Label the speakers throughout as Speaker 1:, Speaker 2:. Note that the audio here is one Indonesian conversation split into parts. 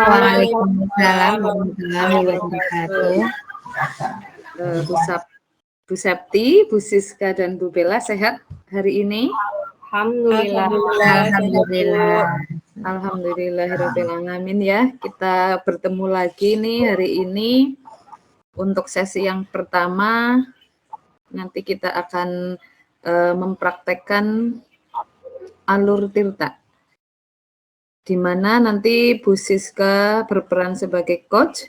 Speaker 1: Waalaikumsalam
Speaker 2: Waalaikumsalam
Speaker 1: warahmatullahi
Speaker 2: warahmatullahi
Speaker 1: wabarakatuh.
Speaker 2: wabarakatuh.
Speaker 3: Bu Septi, Bu Siska, dan Bu Bella sehat hari ini?
Speaker 2: Alhamdulillah.
Speaker 1: Alhamdulillah.
Speaker 3: Alhamdulillahirabbil alamin ya. Kita bertemu lagi nih hari ini untuk sesi yang pertama. Nanti kita akan mempraktekkan alur tirta, di mana nanti Bu Siska berperan sebagai coach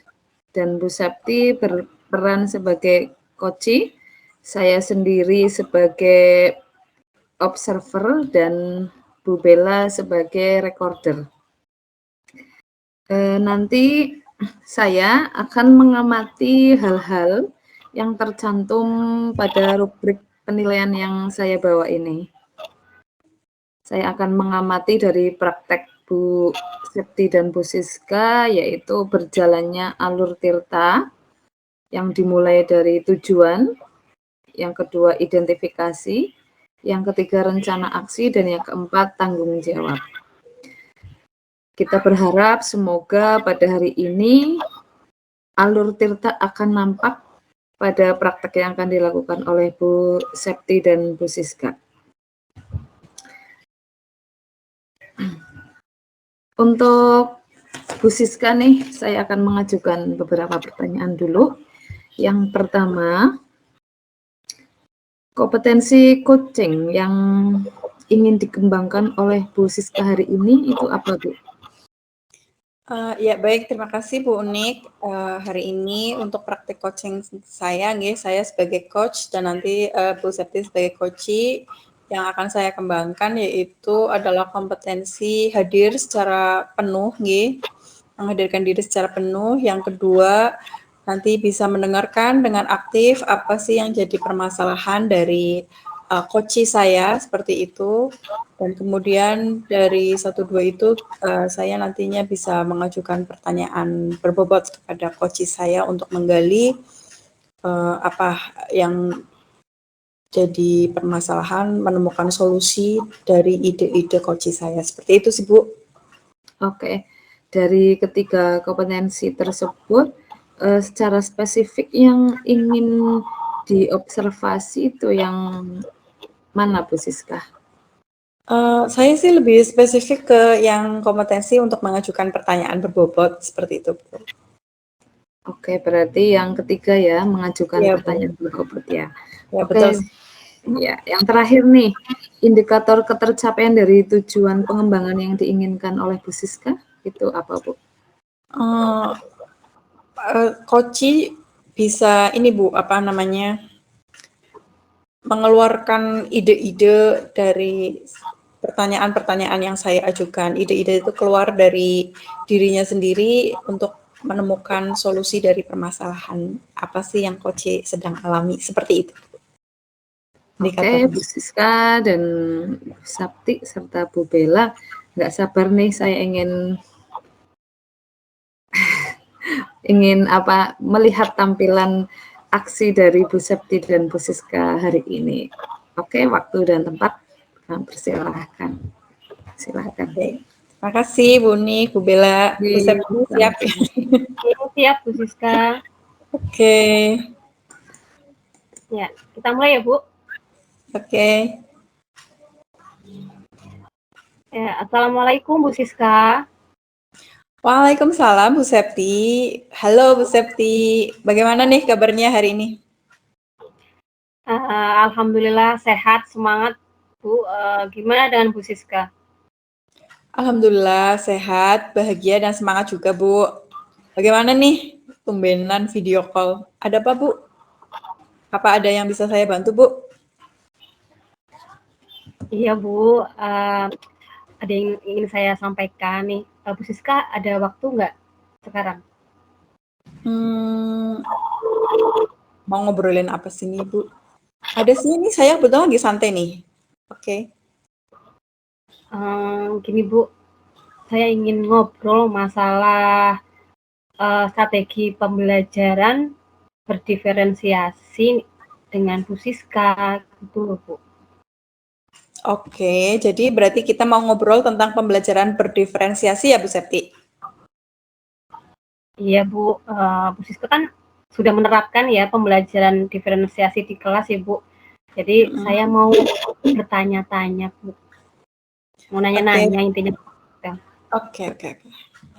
Speaker 3: dan Bu Septi berperan sebagai coachee. Saya sendiri sebagai observer dan Bu Bella sebagai recorder. Nanti saya akan mengamati hal-hal yang tercantum pada rubrik penilaian yang saya bawa ini. Saya akan mengamati dari praktek Bu Septi dan Bu Siska, yaitu berjalannya alur tirta, yang dimulai dari tujuan, yang kedua identifikasi, yang ketiga rencana aksi, dan yang keempat tanggung jawab. Kita berharap semoga pada hari ini alur tirta akan nampak pada praktek yang akan dilakukan oleh Bu Septi dan Bu Siska. Untuk Bu Siska nih, saya akan mengajukan beberapa pertanyaan dulu. Yang pertama, kompetensi coaching yang ingin dikembangkan oleh Bu Siska hari ini itu apa, Bu?
Speaker 2: Ya baik, terima kasih Bu Unik. Hari ini untuk praktik coaching saya sebagai coach dan nanti Bu Septi sebagai coachee, yang akan saya kembangkan yaitu adalah kompetensi hadir secara penuh, menghadirkan diri secara penuh. Yang kedua, nanti bisa mendengarkan dengan aktif apa sih yang jadi permasalahan dari coachee saya, seperti itu. Dan kemudian dari 1-2 itu saya nantinya bisa mengajukan pertanyaan berbobot kepada coachee saya untuk menggali apa yang jadi permasalahan, menemukan solusi dari ide-ide coachee saya. Seperti itu sih, Bu.
Speaker 3: Oke, dari ketiga kompetensi tersebut, secara spesifik yang ingin diobservasi itu yang mana, Bu Siska?
Speaker 2: Saya sih lebih spesifik ke yang kompetensi untuk mengajukan pertanyaan berbobot, seperti itu, Bu.
Speaker 3: Oke, berarti yang ketiga ya, mengajukan pertanyaan berbobot ya. Oke.
Speaker 2: Betul.
Speaker 3: Ya, yang terakhir nih, indikator ketercapaian dari tujuan pengembangan yang diinginkan oleh Bu Siska itu apa, Bu?
Speaker 2: Coachee bisa ini, Bu, mengeluarkan ide-ide dari pertanyaan-pertanyaan yang saya ajukan. Ide-ide itu keluar dari dirinya sendiri untuk menemukan solusi dari permasalahan apa sih yang coachee sedang alami, seperti itu.
Speaker 3: Oke, Bu Siska dan Bu Septi serta Bu Bella, nggak sabar nih saya ingin melihat tampilan aksi dari Bu Septi dan Bu Siska hari ini. Oke, waktu dan tempat persilahkan. Silakan.
Speaker 2: Terima kasih Bu Nik, Bu Bella, Bu Septi siap.
Speaker 4: Siap Bu Siska.
Speaker 2: Oke.
Speaker 4: Ya, kita mulai ya Bu.
Speaker 2: Oke.
Speaker 4: Ya, Assalamualaikum Bu Siska.
Speaker 2: Waalaikumsalam Bu Septi. Halo Bu Septi, bagaimana nih kabarnya hari ini?
Speaker 4: Alhamdulillah sehat, semangat Bu. Gimana dengan Bu Siska?
Speaker 2: Alhamdulillah sehat, bahagia dan semangat juga Bu. Bagaimana nih tumbenan video call? Ada apa Bu? Apa ada yang bisa saya bantu Bu?
Speaker 4: Iya Bu, ada yang ingin saya sampaikan nih. Bu Siska ada waktu nggak sekarang?
Speaker 2: Mau ngobrolin apa sih nih Bu? Ada sih, ini saya kebetulan lagi santai nih. Oke.
Speaker 4: Gini Bu, saya ingin ngobrol masalah strategi pembelajaran berdiferensiasi dengan Bu Siska gitu loh Bu.
Speaker 2: Oke, jadi berarti kita mau ngobrol tentang pembelajaran berdiferensiasi ya Bu Septi?
Speaker 4: Iya Bu, Bu Siska kan sudah menerapkan ya pembelajaran diferensiasi di kelas ya Bu. Jadi saya mau bertanya-tanya Bu, mau nanya-nanya intinya.
Speaker 2: Oke.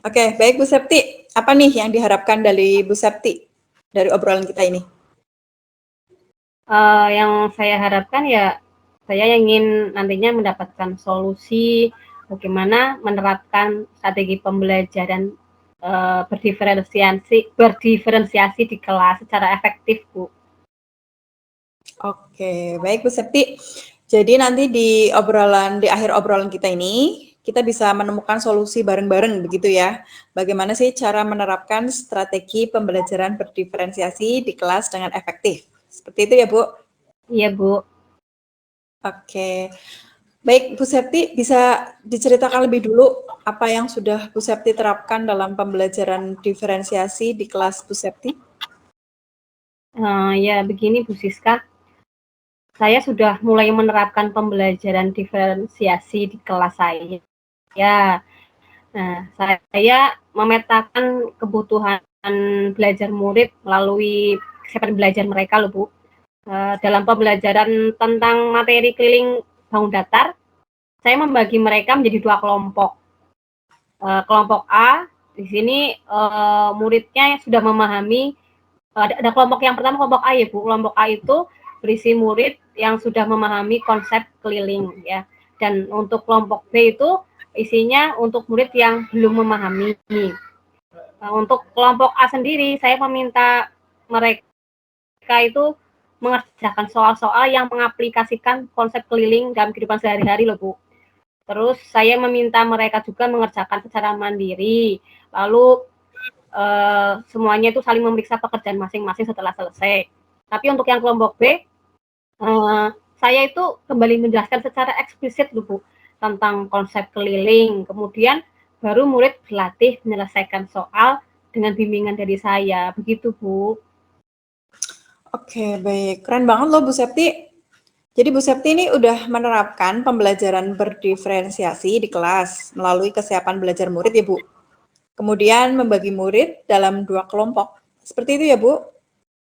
Speaker 2: Oke, baik Bu Septi. Apa nih yang diharapkan dari Bu Septi dari obrolan kita ini?
Speaker 4: Yang saya harapkan ya, saya ingin nantinya mendapatkan solusi bagaimana menerapkan strategi pembelajaran berdiferensiasi di kelas secara efektif, Bu.
Speaker 2: Oke, baik Bu Septi. Jadi nanti di akhir obrolan kita ini, kita bisa menemukan solusi bareng-bareng begitu ya. Bagaimana sih cara menerapkan strategi pembelajaran berdiferensiasi di kelas dengan efektif? Seperti itu ya Bu?
Speaker 4: Iya Bu.
Speaker 2: Oke. Baik, Bu Septi, bisa diceritakan lebih dulu apa yang sudah Bu Septi terapkan dalam pembelajaran diferensiasi di kelas Bu Septi?
Speaker 4: Ya begini Bu Siska, saya sudah mulai menerapkan pembelajaran diferensiasi di kelas saya. Ya, nah saya memetakan kebutuhan belajar murid melalui kesiapan belajar mereka loh Bu. Dalam pembelajaran tentang materi keliling bangun datar, saya membagi mereka menjadi 2 kelompok. Kelompok A, di sini muridnya sudah memahami, ada kelompok yang pertama kelompok A ya Bu. Kelompok A itu berisi murid yang sudah memahami konsep keliling ya. Dan untuk kelompok B itu isinya untuk murid yang belum memahami. Untuk kelompok A sendiri, saya meminta mereka itu mengerjakan soal-soal yang mengaplikasikan konsep keliling dalam kehidupan sehari-hari loh Bu. Terus saya meminta mereka juga mengerjakan secara mandiri. Lalu semuanya itu saling memeriksa pekerjaan masing-masing setelah selesai. Tapi untuk yang kelompok B, saya itu kembali menjelaskan secara eksplisit loh Bu tentang konsep keliling. Kemudian baru murid berlatih menyelesaikan soal dengan bimbingan dari saya. Begitu Bu.
Speaker 2: Oke, baik. Keren banget loh Bu Septi. Jadi Bu Septi ini udah menerapkan pembelajaran berdiferensiasi di kelas melalui kesiapan belajar murid ya Bu. Kemudian membagi murid dalam 2 kelompok. Seperti itu ya Bu?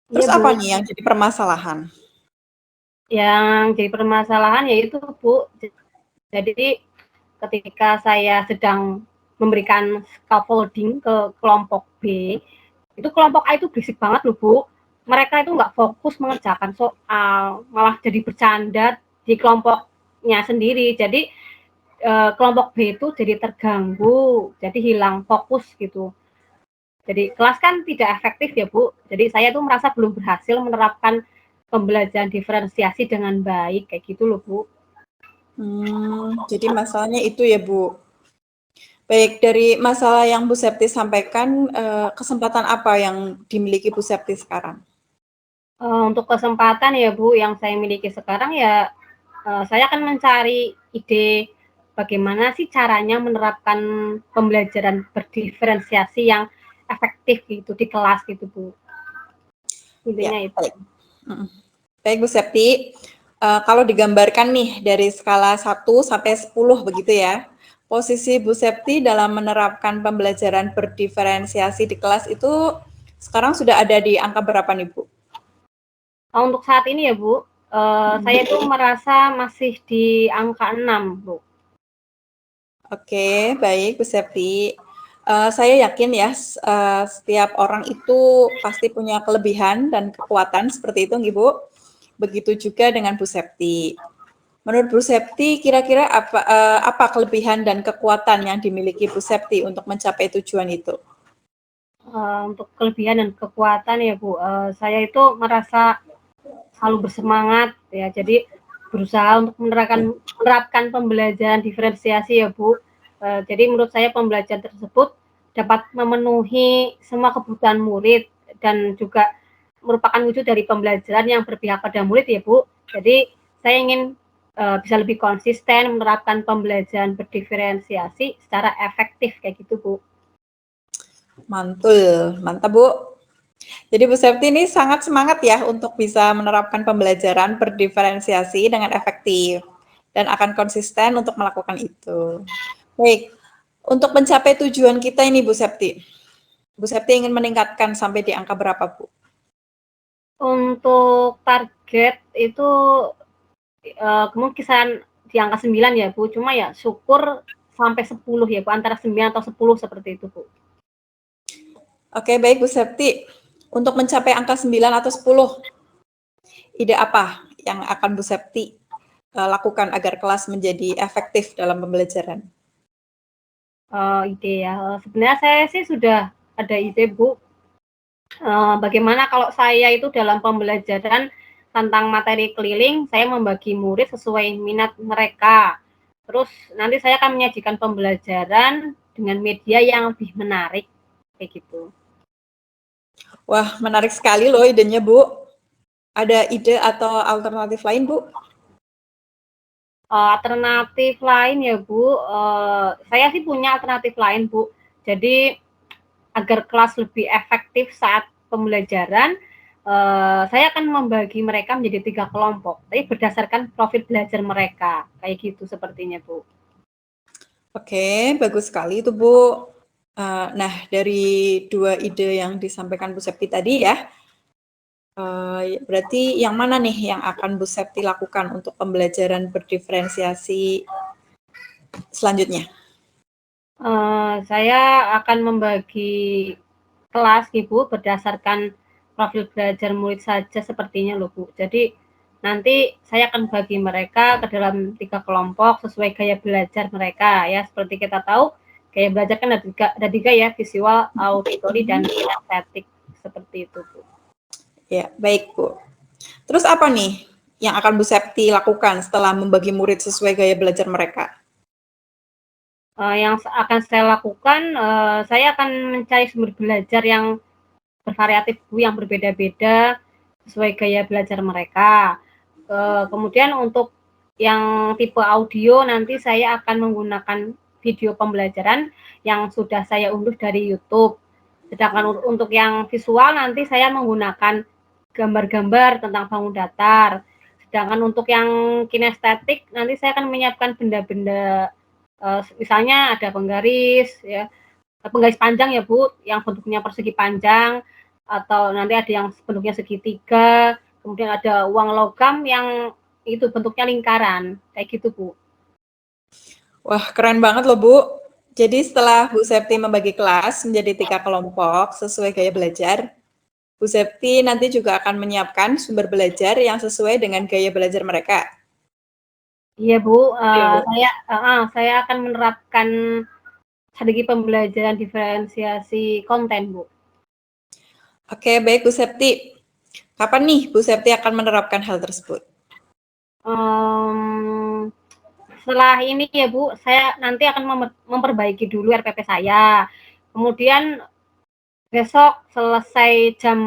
Speaker 2: Terus
Speaker 4: Iya, Bu.
Speaker 2: apa nih yang jadi permasalahan?
Speaker 4: Yang jadi permasalahan yaitu Bu, jadi ketika saya sedang memberikan scaffolding ke kelompok B, itu kelompok A itu berisik banget loh Bu. Mereka itu nggak fokus mengerjakan soal, malah jadi bercanda di kelompoknya sendiri. Jadi kelompok B itu jadi terganggu, jadi hilang fokus gitu. Jadi kelas kan tidak efektif ya Bu. Jadi saya tuh merasa belum berhasil menerapkan pembelajaran diferensiasi dengan baik kayak gitu loh Bu.
Speaker 2: Jadi masalahnya itu ya Bu. Baik, dari masalah yang Bu Septi sampaikan, kesempatan apa yang dimiliki Bu Septi sekarang?
Speaker 4: Untuk kesempatan ya Bu, yang saya miliki sekarang ya, saya akan mencari ide bagaimana sih caranya menerapkan pembelajaran berdiferensiasi yang efektif gitu di kelas gitu Bu.
Speaker 2: Ya,
Speaker 4: Intinya itu.
Speaker 2: baik. Baik Bu Septi, kalau digambarkan nih dari skala 1 sampai 10 begitu ya, posisi Bu Septi dalam menerapkan pembelajaran berdiferensiasi di kelas itu sekarang sudah ada di angka berapa nih Bu?
Speaker 4: Untuk saat ini ya Bu, saya tuh merasa masih di angka 6 Bu.
Speaker 2: Oke, baik Bu Septi. Saya yakin ya, setiap orang itu pasti punya kelebihan dan kekuatan seperti itu, nggih Bu. Begitu juga dengan Bu Septi. Menurut Bu Septi, kira-kira apa kelebihan dan kekuatan yang dimiliki Bu Septi untuk mencapai tujuan itu?
Speaker 4: Untuk kelebihan dan kekuatan ya Bu, saya itu merasa selalu bersemangat ya, jadi berusaha untuk menerapkan pembelajaran diferensiasi ya Bu. Jadi menurut saya pembelajaran tersebut dapat memenuhi semua kebutuhan murid dan juga merupakan wujud dari pembelajaran yang berpihak pada murid ya Bu. Jadi saya ingin bisa lebih konsisten menerapkan pembelajaran berdiferensiasi secara efektif kayak gitu Bu.
Speaker 2: Mantul, mantap Bu. Jadi Bu Septi ini sangat semangat ya untuk bisa menerapkan pembelajaran berdiferensiasi dengan efektif dan akan konsisten untuk melakukan itu. Baik, untuk mencapai tujuan kita ini Bu Septi, Bu Septi ingin meningkatkan sampai di angka berapa, Bu?
Speaker 4: Untuk target itu kemungkinan kisaran di angka 9 ya Bu, cuma ya syukur sampai 10 ya Bu, antara 9 atau 10 seperti itu Bu.
Speaker 2: Oke, baik Bu Septi. Untuk mencapai angka 9 atau 10, ide apa yang akan Bu Septi lakukan agar kelas menjadi efektif dalam pembelajaran?
Speaker 4: Ide ya, sebenarnya saya sih sudah ada ide Bu, bagaimana kalau saya itu dalam pembelajaran tentang materi keliling, saya membagi murid sesuai minat mereka. Terus nanti saya akan menyajikan pembelajaran dengan media yang lebih menarik, kayak gitu.
Speaker 2: Wah, menarik sekali loh idenya, Bu. Ada ide atau alternatif lain, Bu?
Speaker 4: Alternatif lain ya Bu, saya sih punya alternatif lain Bu. Jadi agar kelas lebih efektif saat pembelajaran, saya akan membagi mereka menjadi 3 kelompok, tapi berdasarkan profil belajar mereka, kayak gitu sepertinya Bu.
Speaker 2: Oke, bagus sekali itu Bu. Nah, dari 2 ide yang disampaikan Bu Septi tadi ya, berarti yang mana nih yang akan Bu Septi lakukan untuk pembelajaran berdiferensiasi selanjutnya?
Speaker 4: Saya akan membagi kelas Ibu berdasarkan profil belajar murid saja sepertinya loh Bu. Jadi nanti saya akan bagi mereka ke dalam 3 kelompok sesuai gaya belajar mereka ya. Seperti kita tahu gaya belajar kan ada tiga ya, visual, auditory, dan kinestetik seperti itu Bu.
Speaker 2: Ya, baik Bu. Terus apa nih yang akan Bu Septi lakukan setelah membagi murid sesuai gaya belajar mereka?
Speaker 4: Yang akan saya lakukan, saya akan mencari sumber belajar yang bervariatif Bu, yang berbeda-beda sesuai gaya belajar mereka. Kemudian untuk yang tipe audio nanti saya akan menggunakan video pembelajaran yang sudah saya unduh dari YouTube. Sedangkan untuk yang visual nanti saya menggunakan gambar-gambar tentang bangun datar. Sedangkan untuk yang kinestetik nanti saya akan menyiapkan benda-benda, misalnya ada penggaris ya, penggaris panjang ya Bu, yang bentuknya persegi panjang, atau nanti ada yang bentuknya segitiga, kemudian ada uang logam yang itu bentuknya lingkaran, kayak gitu Bu.
Speaker 2: Wah, keren banget loh Bu. Jadi setelah Bu Septi membagi kelas menjadi 3 kelompok sesuai gaya belajar, Bu Septi nanti juga akan menyiapkan sumber belajar yang sesuai dengan gaya belajar mereka.
Speaker 4: Iya Bu,
Speaker 2: Iya, Bu.
Speaker 4: saya akan menerapkan strategi pembelajaran diferensiasi konten Bu.
Speaker 2: Oke, baik Bu Septi. Kapan nih Bu Septi akan menerapkan hal tersebut?
Speaker 4: Setelah ini ya Bu, saya nanti akan memperbaiki dulu RPP saya. Kemudian besok selesai jam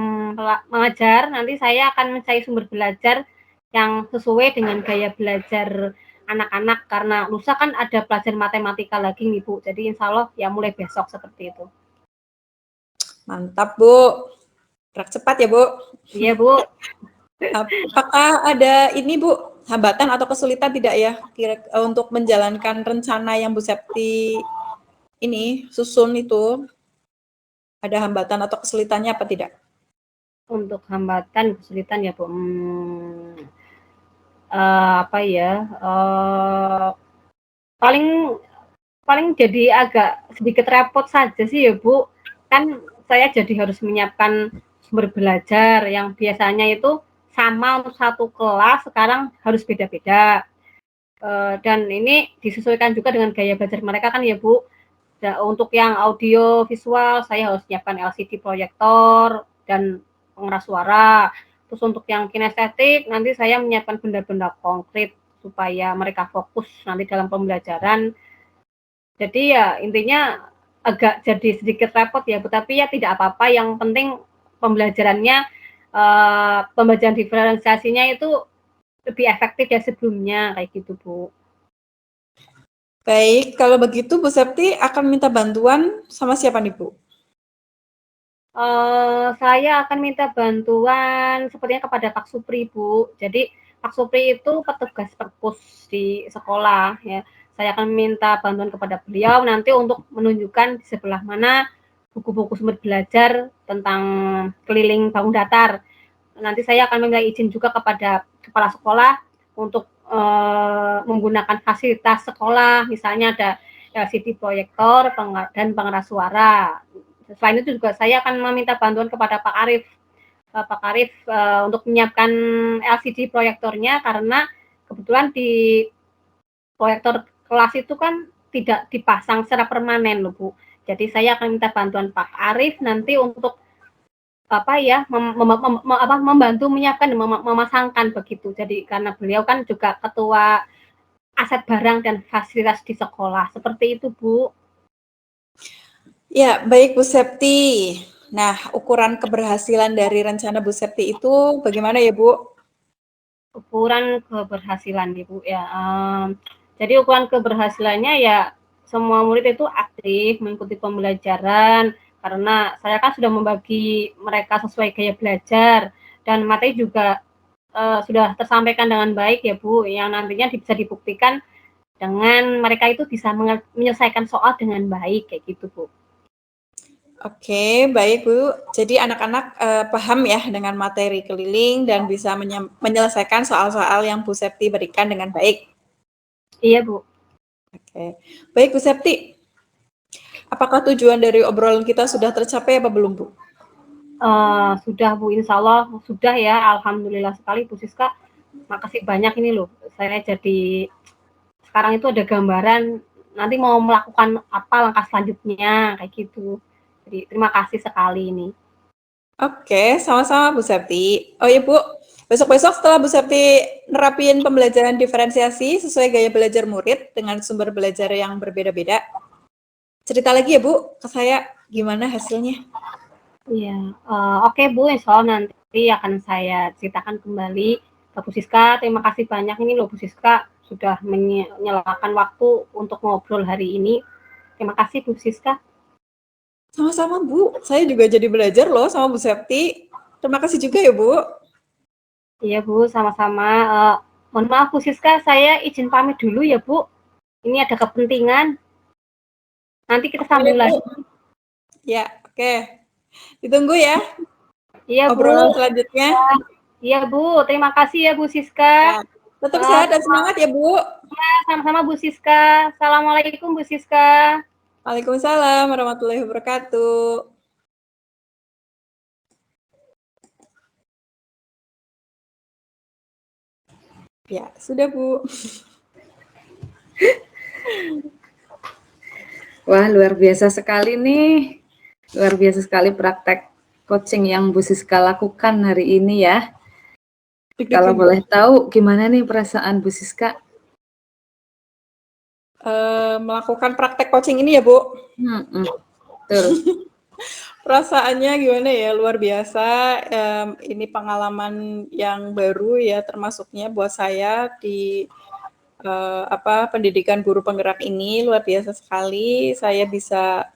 Speaker 4: mengajar, nanti saya akan mencari sumber belajar yang sesuai dengan gaya belajar anak-anak, karena lusa kan ada pelajaran matematika lagi nih Bu. Jadi insya Allah ya mulai besok seperti itu.
Speaker 2: Mantap Bu. Gerak cepat ya Bu.
Speaker 4: Iya Bu.
Speaker 2: Apakah ada ini Bu, hambatan atau kesulitan tidak ya untuk menjalankan rencana yang Bu Septi ini susun itu? Ada hambatan atau kesulitannya apa tidak?
Speaker 4: Untuk hambatan, kesulitan ya Bu, apa ya, paling paling jadi agak sedikit repot saja sih ya Bu, kan saya jadi harus menyiapkan sumber belajar yang biasanya itu sama untuk satu kelas, sekarang harus beda-beda. Dan ini disesuaikan juga dengan gaya belajar mereka kan ya Bu. Untuk yang audio visual saya harus menyiapkan LCD proyektor dan pengeras suara. Terus untuk yang kinestetik nanti saya menyiapkan benda-benda konkret supaya mereka fokus nanti dalam pembelajaran. Jadi ya intinya agak jadi sedikit repot ya Bu, tapi ya tidak apa-apa, yang penting pembelajarannya, pembelajaran diferensiasinya itu lebih efektif dari sebelumnya, kayak gitu Bu.
Speaker 2: Baik, kalau begitu Bu Septi akan minta bantuan sama siapa nih Bu?
Speaker 4: Saya akan minta bantuan sepertinya kepada Pak Supri Bu. Jadi Pak Supri itu petugas perpus di sekolah ya. Saya akan minta bantuan kepada beliau nanti untuk menunjukkan di sebelah mana buku-buku sumber belajar tentang keliling bangun datar. Nanti saya akan meminta izin juga kepada kepala sekolah untuk menggunakan fasilitas sekolah, misalnya ada LCD proyektor dan pengeras suara. Selain itu juga saya akan meminta bantuan kepada Pak Arif. Pak Arif untuk menyiapkan LCD proyektornya karena kebetulan di proyektor kelas itu kan tidak dipasang secara permanen loh Bu. Jadi saya akan minta bantuan Pak Arif nanti untuk membantu menyiapkan dan memasangkan begitu. Jadi karena beliau kan juga ketua aset barang dan fasilitas di sekolah. Seperti itu Bu.
Speaker 2: Ya, baik Bu Septi. Nah, ukuran keberhasilan dari rencana Bu Septi itu bagaimana ya Bu?
Speaker 4: Ukuran keberhasilan Ibu ya. Jadi ukuran keberhasilannya ya semua murid itu aktif mengikuti pembelajaran karena saya kan sudah membagi mereka sesuai gaya belajar dan materi juga sudah tersampaikan dengan baik ya Bu, yang nantinya bisa dibuktikan dengan mereka itu bisa menyelesaikan soal dengan baik kayak gitu Bu.
Speaker 2: Oke, baik Bu. Jadi anak-anak paham ya dengan materi keliling dan bisa menyelesaikan soal-soal yang Bu Septi berikan dengan baik.
Speaker 4: Iya Bu.
Speaker 2: Oke, baik Bu Septi. Apakah tujuan dari obrolan kita sudah tercapai apa belum Bu?
Speaker 4: Sudah Bu, insya Allah sudah ya. Alhamdulillah sekali Bu Siska. Makasih banyak ini loh. Saya jadi sekarang itu ada gambaran nanti mau melakukan apa langkah selanjutnya kayak gitu. Jadi terima kasih sekali ini.
Speaker 2: Oke, sama-sama Bu Septi. Oh iya Bu, besok-besok setelah Bu Septi nerapin pembelajaran diferensiasi sesuai gaya belajar murid dengan sumber belajar yang berbeda-beda, cerita lagi ya Bu ke saya gimana hasilnya.
Speaker 4: Iya, oke Bu, insya Allah nanti akan saya ceritakan kembali ke Bu Siska. Terima kasih banyak ini loh Bu Siska sudah menyelamatkan waktu untuk ngobrol hari ini. Terima kasih Bu Siska.
Speaker 2: Sama-sama Bu, saya juga jadi belajar loh sama Bu Septi. Terima kasih juga ya Bu.
Speaker 4: Iya Bu, sama-sama. Mohon maaf Bu Siska, saya izin pamit dulu ya Bu. Ini ada kepentingan. Nanti kita sambung lagi.
Speaker 2: Ya, oke. Ditunggu ya.
Speaker 4: Iya Bu.
Speaker 2: Obrolan selanjutnya.
Speaker 4: Iya Bu, terima kasih ya Bu Siska.
Speaker 2: Ya, tetap sehat dan semangat ya Bu.
Speaker 4: Ya, sama-sama Bu Siska. Assalamualaikum Bu Siska.
Speaker 2: Waalaikumsalam warahmatullahi wabarakatuh. Ya, sudah Bu.
Speaker 3: Wah, luar biasa sekali nih. Luar biasa sekali praktek coaching yang Bu Siska lakukan hari ini ya. Kalau boleh tahu gimana nih perasaan Bu Siska?
Speaker 2: Melakukan praktek coaching ini ya Bu.
Speaker 3: Betul.
Speaker 2: Perasaannya gimana ya, luar biasa. Ini pengalaman yang baru ya, termasuknya buat saya di pendidikan guru penggerak ini luar biasa sekali. Saya bisa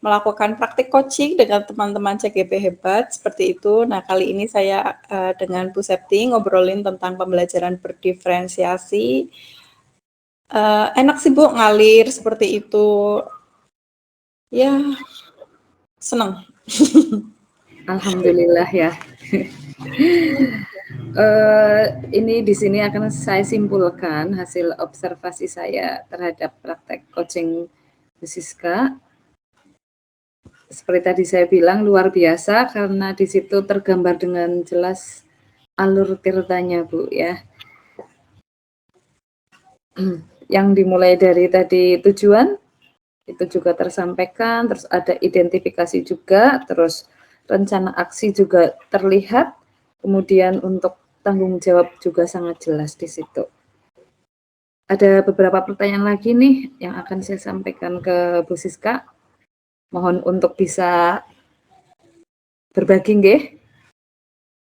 Speaker 2: melakukan praktik coaching dengan teman-teman CGP hebat seperti itu. Nah, kali ini saya dengan Bu Septi ngobrolin tentang pembelajaran berdiferensiasi. Enak sih Bu, ngalir seperti itu. Ya, senang.
Speaker 3: Alhamdulillah ya. Ini di sini akan saya simpulkan hasil observasi saya terhadap praktek coaching Bu Siska. Seperti tadi saya bilang luar biasa karena di situ tergambar dengan jelas alur ceritanya Bu ya. Yang dimulai dari tadi tujuan itu juga tersampaikan, terus ada identifikasi juga, terus rencana aksi juga terlihat, kemudian untuk tanggung jawab juga sangat jelas di situ. Ada beberapa pertanyaan lagi nih yang akan saya sampaikan ke Bu Siska. Mohon untuk bisa berbagi nggih.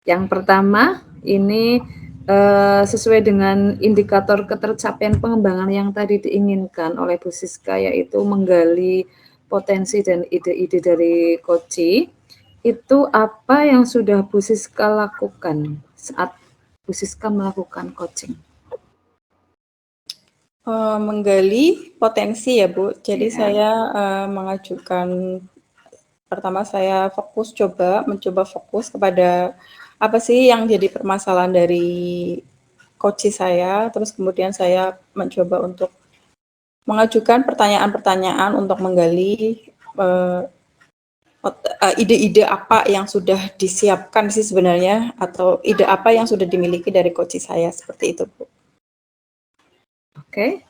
Speaker 3: Yang pertama ini sesuai dengan indikator ketercapaian pengembangan yang tadi diinginkan oleh Bu Siska, yaitu menggali potensi dan ide-ide dari Koci. Itu apa yang sudah Bu Siska lakukan saat Bu Siska melakukan coaching?
Speaker 2: Menggali potensi ya Bu. Jadi saya mengajukan pertama saya mencoba fokus kepada apa sih yang jadi permasalahan dari coach saya, terus kemudian saya mencoba untuk mengajukan pertanyaan-pertanyaan untuk menggali ide-ide apa yang sudah disiapkan sih sebenarnya, atau ide apa yang sudah dimiliki dari coach saya, seperti itu, Bu.
Speaker 3: Oke.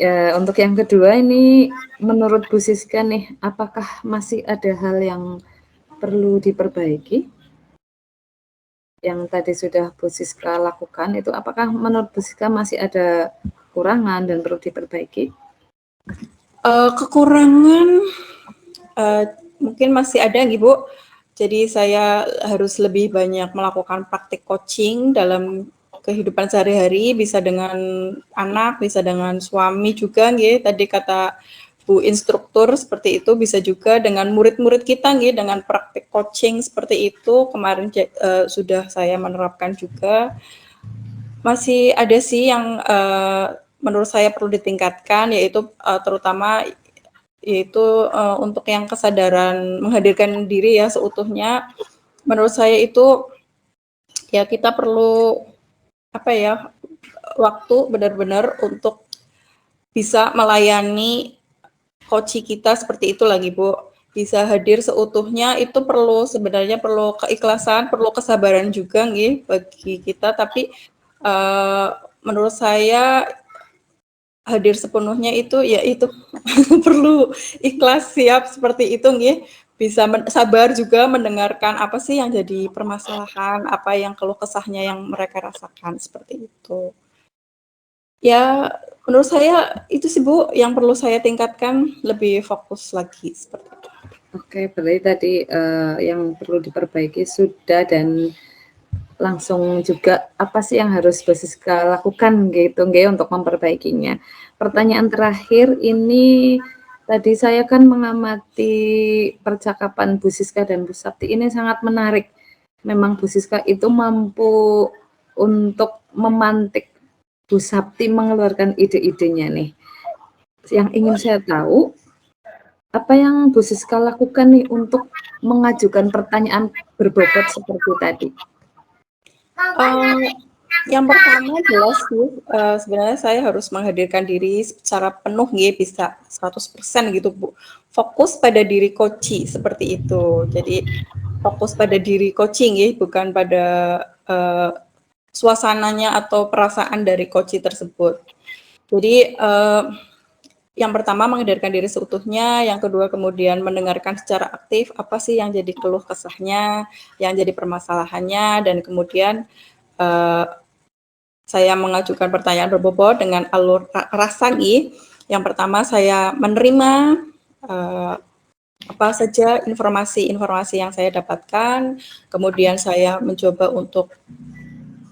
Speaker 3: Ya, untuk yang kedua ini, menurut Bu Siska nih, apakah masih ada hal yang perlu diperbaiki? Yang tadi sudah Bu Siska lakukan itu, apakah menurut Bu Siska masih ada kekurangan dan perlu diperbaiki?
Speaker 2: Kekurangan mungkin masih ada, Bu. Jadi saya harus lebih banyak melakukan praktik coaching dalam kehidupan sehari-hari, bisa dengan anak, bisa dengan suami juga, nggih. Tadi kata Bu instruktur seperti itu, bisa juga dengan murid-murid kita, nggih, dengan praktik coaching seperti itu. Kemarin sudah saya menerapkan juga. Masih ada sih yang menurut saya perlu ditingkatkan, yaitu terutama untuk yang kesadaran menghadirkan diri ya seutuhnya. Menurut saya itu ya kita perlu waktu benar-benar untuk bisa melayani coach kita seperti itu lagi, Bu. Bisa hadir seutuhnya itu sebenarnya perlu keikhlasan, perlu kesabaran juga nggih bagi kita, tapi menurut saya hadir sepenuhnya itu ya itu perlu ikhlas, siap seperti itu nggih. Bisa sabar juga mendengarkan apa sih yang jadi permasalahan, apa yang keluh kesahnya yang mereka rasakan, seperti itu. Ya, menurut saya itu sih, Bu, yang perlu saya tingkatkan, lebih fokus lagi, seperti itu.
Speaker 3: Oke, berarti tadi yang perlu diperbaiki sudah, dan langsung juga apa sih yang harus Bu Siska lakukan gitu nggih untuk memperbaikinya. Pertanyaan terakhir ini, tadi saya kan mengamati percakapan Bu Siska dan Bu Sapti ini sangat menarik. Memang Bu Siska itu mampu untuk memantik Bu Sapti mengeluarkan ide-idenya nih. Yang ingin saya tahu, apa yang Bu Siska lakukan nih untuk mengajukan pertanyaan berbobot seperti tadi?
Speaker 2: Yang pertama jelas sih, sebenarnya saya harus menghadirkan diri secara penuh nggih, bisa 100% gitu, Bu. Fokus pada diri coach seperti itu. Jadi fokus pada diri coaching nggih, bukan pada suasananya atau perasaan dari coach tersebut. Jadi yang pertama menghadirkan diri seutuhnya, yang kedua kemudian mendengarkan secara aktif apa sih yang jadi keluh kesahnya, yang jadi permasalahannya, dan kemudian saya mengajukan pertanyaan berbobot dengan alur rasa nggih. Yang pertama saya menerima apa saja informasi-informasi yang saya dapatkan, kemudian saya mencoba untuk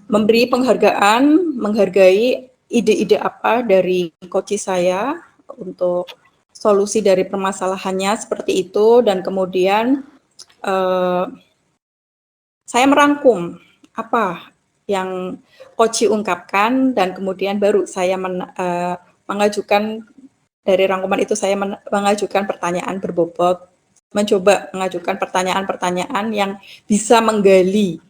Speaker 2: memberi penghargaan, menghargai ide-ide apa dari coach saya untuk solusi dari permasalahannya seperti itu, dan kemudian saya merangkum apa yang coach ungkapkan, dan kemudian baru saya mengajukan dari rangkuman itu, saya mengajukan pertanyaan berbobot, mencoba mengajukan pertanyaan-pertanyaan yang bisa menggali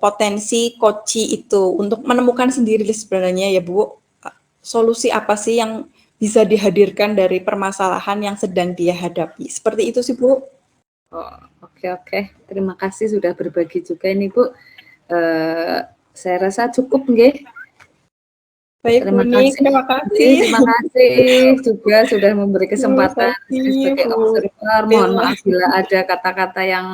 Speaker 2: potensi coach itu untuk menemukan sendiri sebenarnya ya, Bu, solusi apa sih yang bisa dihadirkan dari permasalahan yang sedang dia hadapi. Seperti itu sih, Bu.
Speaker 3: Oh, oke. Terima kasih sudah berbagi juga ini, Bu. Saya rasa cukup nggih.
Speaker 2: Baik,
Speaker 3: Terima
Speaker 2: terima kasih.
Speaker 3: Terima kasih juga sudah memberi kesempatan sebagai observer. Mohon maaf bila ada kata-kata yang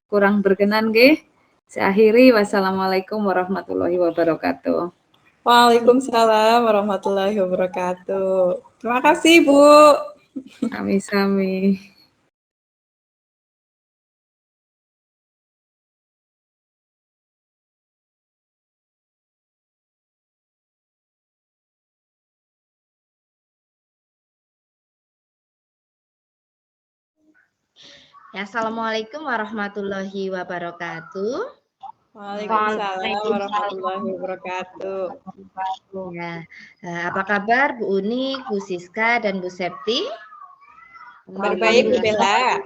Speaker 3: kurang berkenan nggih. Saya akhiri, wassalamualaikum warahmatullahi wabarakatuh.
Speaker 2: Waalaikumsalam warahmatullahi wabarakatuh. Terima kasih, Bu.
Speaker 3: Sami-sami.
Speaker 1: Ya, assalamualaikum warahmatullahi wabarakatuh.
Speaker 2: Waalaikumsalam warahmatullahi wabarakatuh.
Speaker 1: Ya, apa kabar Bu Uni, Bu Siska, dan Bu Septi?
Speaker 2: Kabar baik, Bu Bella.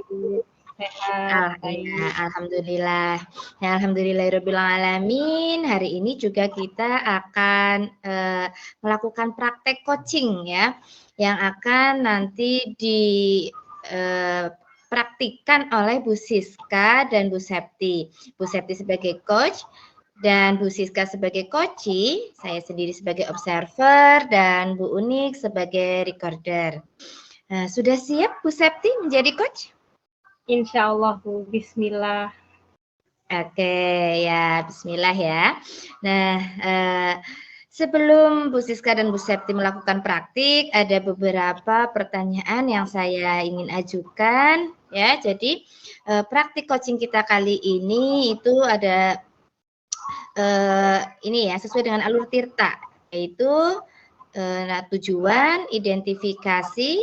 Speaker 4: Sehat, baik.
Speaker 1: Ya, alhamdulillah. Ya, alhamdulillahirabbil alamin. Hari ini juga kita akan melakukan praktek coaching ya, yang akan nanti dipraktikkan oleh Bu Siska dan Bu Septi. Bu Septi sebagai coach dan Bu Siska sebagai coachee, saya sendiri sebagai observer dan Bu Unik sebagai recorder. Nah, sudah siap Bu Septi menjadi coach?
Speaker 4: Insya Allah, Bu. Bismillah.
Speaker 1: Oke, ya bismillah ya. Nah, sebelum Bu Siska dan Bu Septi melakukan praktik, ada beberapa pertanyaan yang saya ingin ajukan ya. Jadi, praktik coaching kita kali ini itu ada ini ya, sesuai dengan alur Tirta, yaitu tujuan, identifikasi,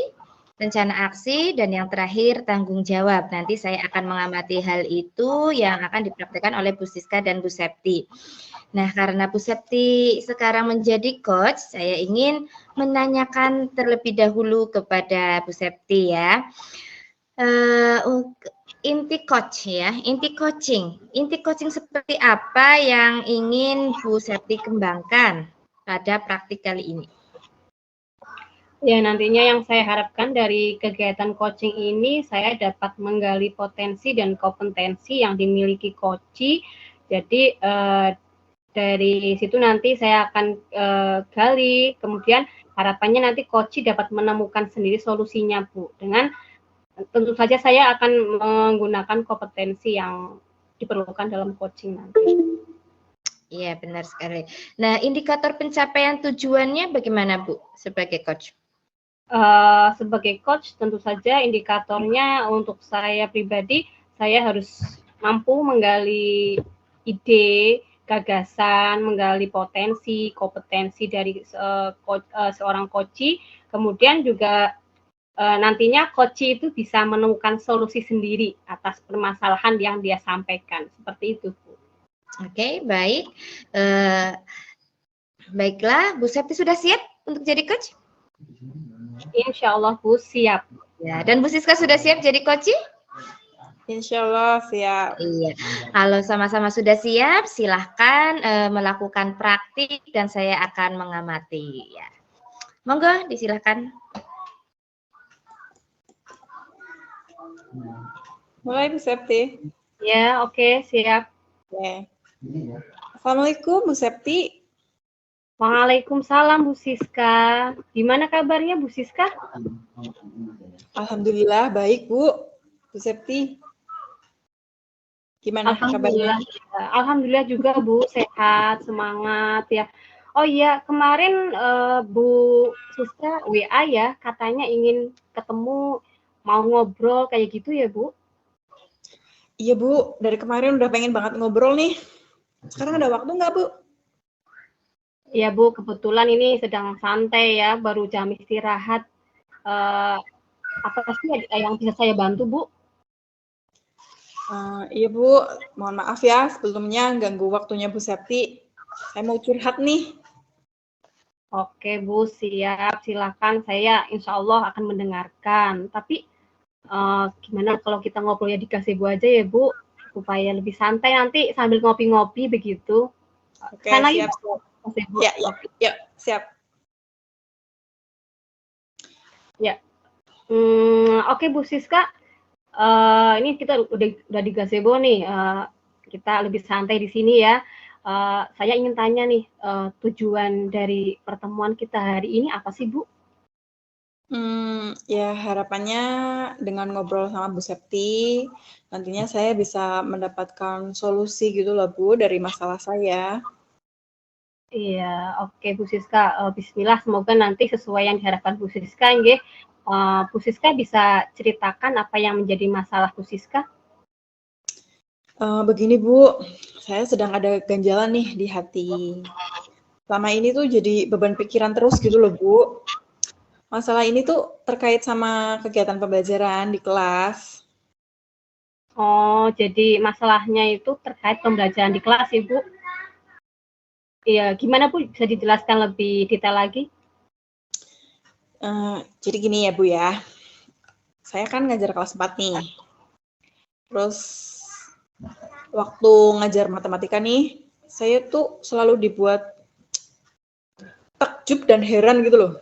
Speaker 1: rencana aksi, dan yang terakhir tanggung jawab. Nanti saya akan mengamati hal itu yang akan dipraktikkan oleh Bu Siska dan Bu Septi. Nah, karena Bu Septi sekarang menjadi coach, saya ingin menanyakan terlebih dahulu kepada Bu Septi ya. Inti coach ya, inti coaching seperti apa yang ingin Bu Septi kembangkan pada praktik kali ini?
Speaker 4: Ya, nantinya yang saya harapkan dari kegiatan coaching ini, saya dapat menggali potensi dan kompetensi yang dimiliki coachee. Jadi, dari situ nanti saya akan gali, kemudian harapannya nanti coachee dapat menemukan sendiri solusinya, Bu. Dengan tentu saja saya akan menggunakan kompetensi yang diperlukan dalam coaching nanti.
Speaker 1: Iya, benar sekali. Nah, indikator pencapaian tujuannya bagaimana, Bu, sebagai coach?
Speaker 4: Sebagai coach tentu saja indikatornya untuk saya pribadi, saya harus mampu menggali ide, gagasan, menggali potensi, kompetensi dari seorang coachee, kemudian juga nantinya coachee itu bisa menemukan solusi sendiri atas permasalahan yang dia sampaikan, seperti itu, Bu.
Speaker 1: Oke, baik. Baiklah, Bu Septi sudah siap untuk jadi coach?
Speaker 4: Insya Allah, Bu, siap.
Speaker 1: Ya, dan Bu Siska sudah siap jadi coachee?
Speaker 2: Insya Allah siap.
Speaker 1: Iya. Kalau sama-sama sudah siap, silahkan melakukan praktik dan saya akan mengamati. Ya. Monggo, disilahkan.
Speaker 2: Mulai Bu Septi.
Speaker 4: Ya, oke, siap.
Speaker 2: Oke. Assalamualaikum Bu Septi.
Speaker 4: Waalaikumsalam Bu Siska. Gimana kabarnya Bu Siska?
Speaker 2: Alhamdulillah baik Bu. Bu Septi. Gimana kabarnya?
Speaker 4: Alhamdulillah juga Bu, sehat, semangat ya. Oh iya, kemarin Bu Siska WA ya, katanya ingin ketemu, mau ngobrol kayak gitu ya Bu?
Speaker 2: Iya Bu, dari kemarin udah pengen banget ngobrol nih. Sekarang ada waktu nggak Bu?
Speaker 4: Iya Bu, kebetulan ini sedang santai ya, baru jam istirahat. Apa sih yang bisa saya bantu Bu?
Speaker 2: Iya Bu, mohon maaf ya sebelumnya ganggu waktunya Bu Septi. Saya mau curhat nih.
Speaker 4: Oke Bu, siap. Silakan, saya insya Allah akan mendengarkan. Tapi gimana kalau kita ngobrolnya di gazebo aja ya Bu, supaya lebih santai nanti sambil ngopi-ngopi begitu.
Speaker 2: Oke,
Speaker 4: Sana
Speaker 2: siap.
Speaker 4: gazebo.
Speaker 2: Ya, siap.
Speaker 4: Ya. Oke Bu Siska, ini kita udah di gazebo nih. Kita lebih santai di sini ya. Saya ingin tanya nih, tujuan dari pertemuan kita hari ini apa sih Bu?
Speaker 2: Ya harapannya dengan ngobrol sama Bu Septi, nantinya saya bisa mendapatkan solusi gitu loh Bu dari masalah saya.
Speaker 4: Iya, oke Bu Siska. Bismillah, semoga nanti sesuai yang diharapkan Bu Siska. Nggih. Bu Siska bisa ceritakan apa yang menjadi masalah Bu Siska?
Speaker 2: Begini Bu, saya sedang ada ganjalan nih di hati. Selama ini tuh jadi beban pikiran terus gitu loh Bu. Masalah ini tuh terkait sama kegiatan pembelajaran di kelas.
Speaker 4: Oh, jadi masalahnya itu terkait pembelajaran di kelas, Ibu. Iya, gimana Bu? Bisa dijelaskan lebih detail lagi?
Speaker 2: Jadi gini ya Bu ya, saya kan ngajar kelas 4 nih. Terus waktu ngajar matematika nih, saya tuh selalu dibuat takjub dan heran gitu loh.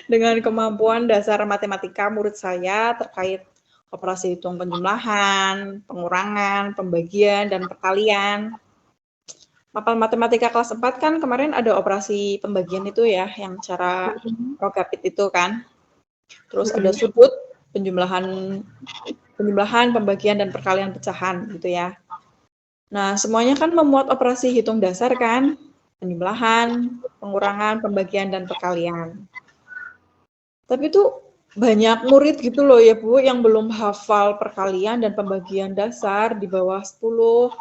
Speaker 2: Dengan kemampuan dasar matematika murid saya terkait operasi hitung penjumlahan, pengurangan, pembagian, dan perkalian. Mapel matematika kelas 4 kan kemarin ada operasi pembagian itu ya, yang cara rogapit itu kan. Terus ada sudut, penjumlahan, pembagian, dan perkalian pecahan gitu ya. Nah, semuanya kan memuat operasi hitung dasar kan, penjumlahan, pengurangan, pembagian, dan perkalian. Tapi tuh banyak murid gitu loh ya Bu, yang belum hafal perkalian dan pembagian dasar di bawah 10.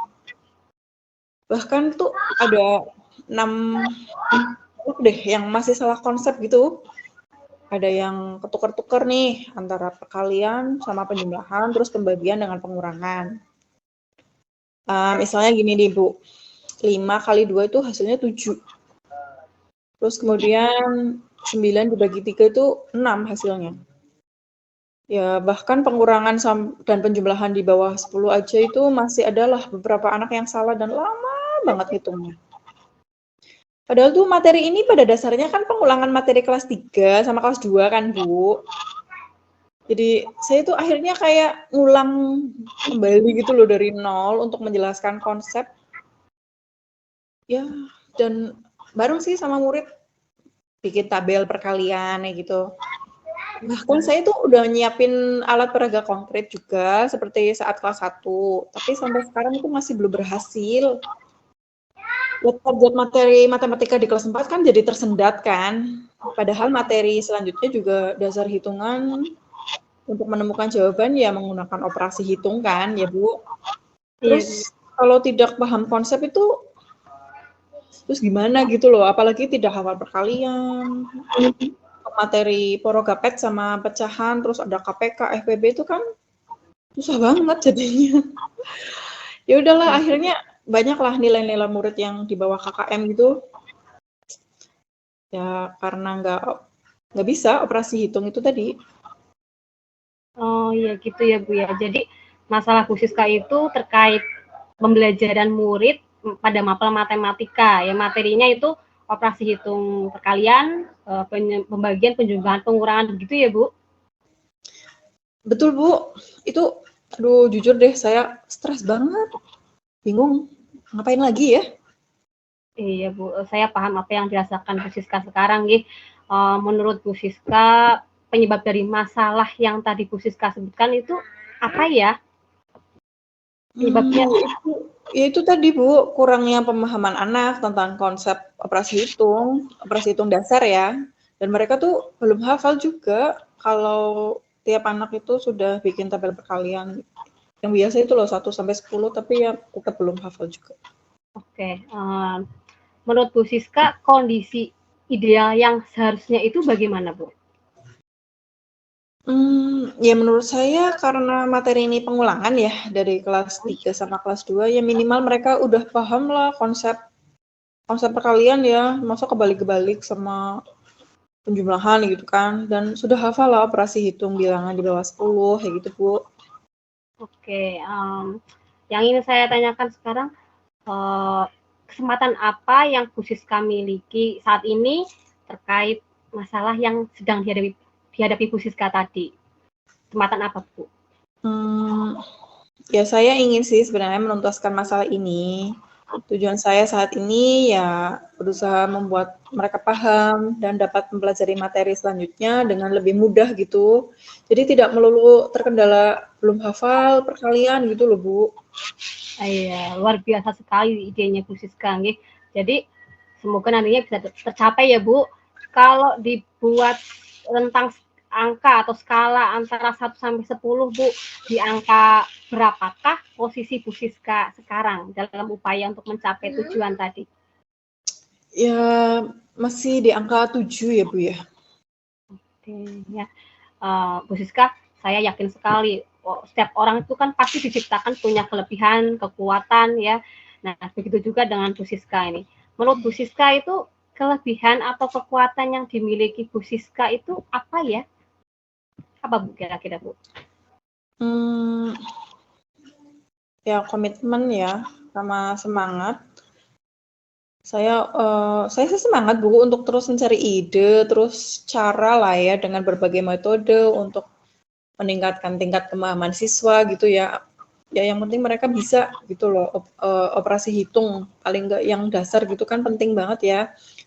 Speaker 2: Bahkan tuh ada 6 deh yang masih salah konsep gitu. Ada yang ketukar-tukar nih antara perkalian sama penjumlahan, terus pembagian dengan pengurangan. Misalnya gini nih Bu, 5 kali 2 itu hasilnya 7. Terus kemudian 9 dibagi 3 itu 6 hasilnya. Ya, bahkan pengurangan dan penjumlahan di bawah 10 aja itu masih adalah beberapa anak yang salah dan lama banget hitungnya. Padahal tuh materi ini pada dasarnya kan pengulangan materi kelas 3 sama kelas 2 kan, Bu. Jadi saya tuh akhirnya kayak ngulang kembali gitu loh dari nol untuk menjelaskan konsep. Ya, dan bareng sih sama murid bikin tabel perkalian gitu. Bahkan saya tuh udah nyiapin alat peraga konkret juga seperti saat kelas 1, tapi sampai sekarang itu masih belum berhasil. Target materi matematika di kelas 4 kan jadi tersendat kan, padahal materi selanjutnya juga dasar hitungan untuk menemukan jawaban ya menggunakan operasi hitung kan ya Bu. Terus kalau tidak paham konsep itu terus gimana gitu loh, apalagi tidak hafal perkalian. Materi porogapet sama pecahan, terus ada KPK, FPB itu kan susah banget jadinya. Ya udahlah, akhirnya banyaklah nilai-nilai murid yang di bawah KKM gitu. Ya karena nggak bisa operasi hitung itu tadi.
Speaker 4: Oh iya gitu ya Bu ya. Jadi masalah Bu Siska itu terkait pembelajaran murid pada mapel matematika. Ya materinya itu operasi hitung perkalian, pembagian, penjumlahan, pengurangan begitu ya Bu?
Speaker 2: Betul Bu, itu aduh jujur deh saya stres banget, bingung ngapain lagi ya.
Speaker 4: Iya Bu, saya paham apa yang dirasakan Bu Siska sekarang nih. Menurut Bu Siska penyebab dari masalah yang tadi Bu Siska sebutkan itu apa ya? Penyebabnya
Speaker 2: itu tadi Bu, kurangnya pemahaman anak tentang konsep operasi hitung dasar ya. Dan mereka tuh belum hafal juga kalau tiap anak itu sudah bikin tabel perkalian. Yang biasa itu loh 1 sampai 10 tapi ya tetap belum hafal juga.
Speaker 4: Oke, menurut Bu Siska kondisi ideal yang seharusnya itu bagaimana Bu?
Speaker 2: Ya menurut saya karena materi ini pengulangan ya dari kelas 3 sama kelas 2 ya minimal mereka udah paham lah konsep perkalian ya, masa kebalik-kebalik sama penjumlahan gitu kan, dan sudah hafal lah operasi hitung bilangan di bawah 10 kayak gitu Bu.
Speaker 4: Oke, yang ingin saya tanyakan sekarang, kesempatan apa yang Bu Siska miliki saat ini terkait masalah yang sedang dihadapi Bu Siska tadi? Kesempatan apa Bu?
Speaker 2: Ya saya ingin sih sebenarnya menuntaskan masalah ini. Tujuan saya saat ini ya berusaha membuat mereka paham dan dapat mempelajari materi selanjutnya dengan lebih mudah gitu. Jadi tidak melulu terkendala belum hafal perkalian gitu loh Bu.
Speaker 4: Iya, luar biasa sekali idenya Bu Siska. Jadi semoga nantinya bisa tercapai ya Bu. Kalau dibuat rentang angka atau skala antara 1 sampai 10 Bu, di angka berapakah posisi Bu Siska sekarang dalam upaya untuk mencapai tujuan tadi?
Speaker 2: Ya masih di angka 7 ya Bu ya.
Speaker 4: Oke ya, Bu Siska, saya yakin sekali setiap orang itu kan pasti diciptakan punya kelebihan, kekuatan ya. Nah begitu juga dengan Bu Siska ini. Menurut Bu Siska itu kelebihan atau kekuatan yang dimiliki Bu Siska itu apa ya? Apa Bu kira-kira Bu?
Speaker 2: Ya komitmen ya, sama semangat. Saya sih semangat Bu untuk terus mencari ide, terus cara lah ya dengan berbagai metode untuk meningkatkan tingkat pemahaman siswa gitu ya. Ya yang penting mereka bisa gitu loh, operasi hitung paling enggak yang dasar gitu kan penting banget ya.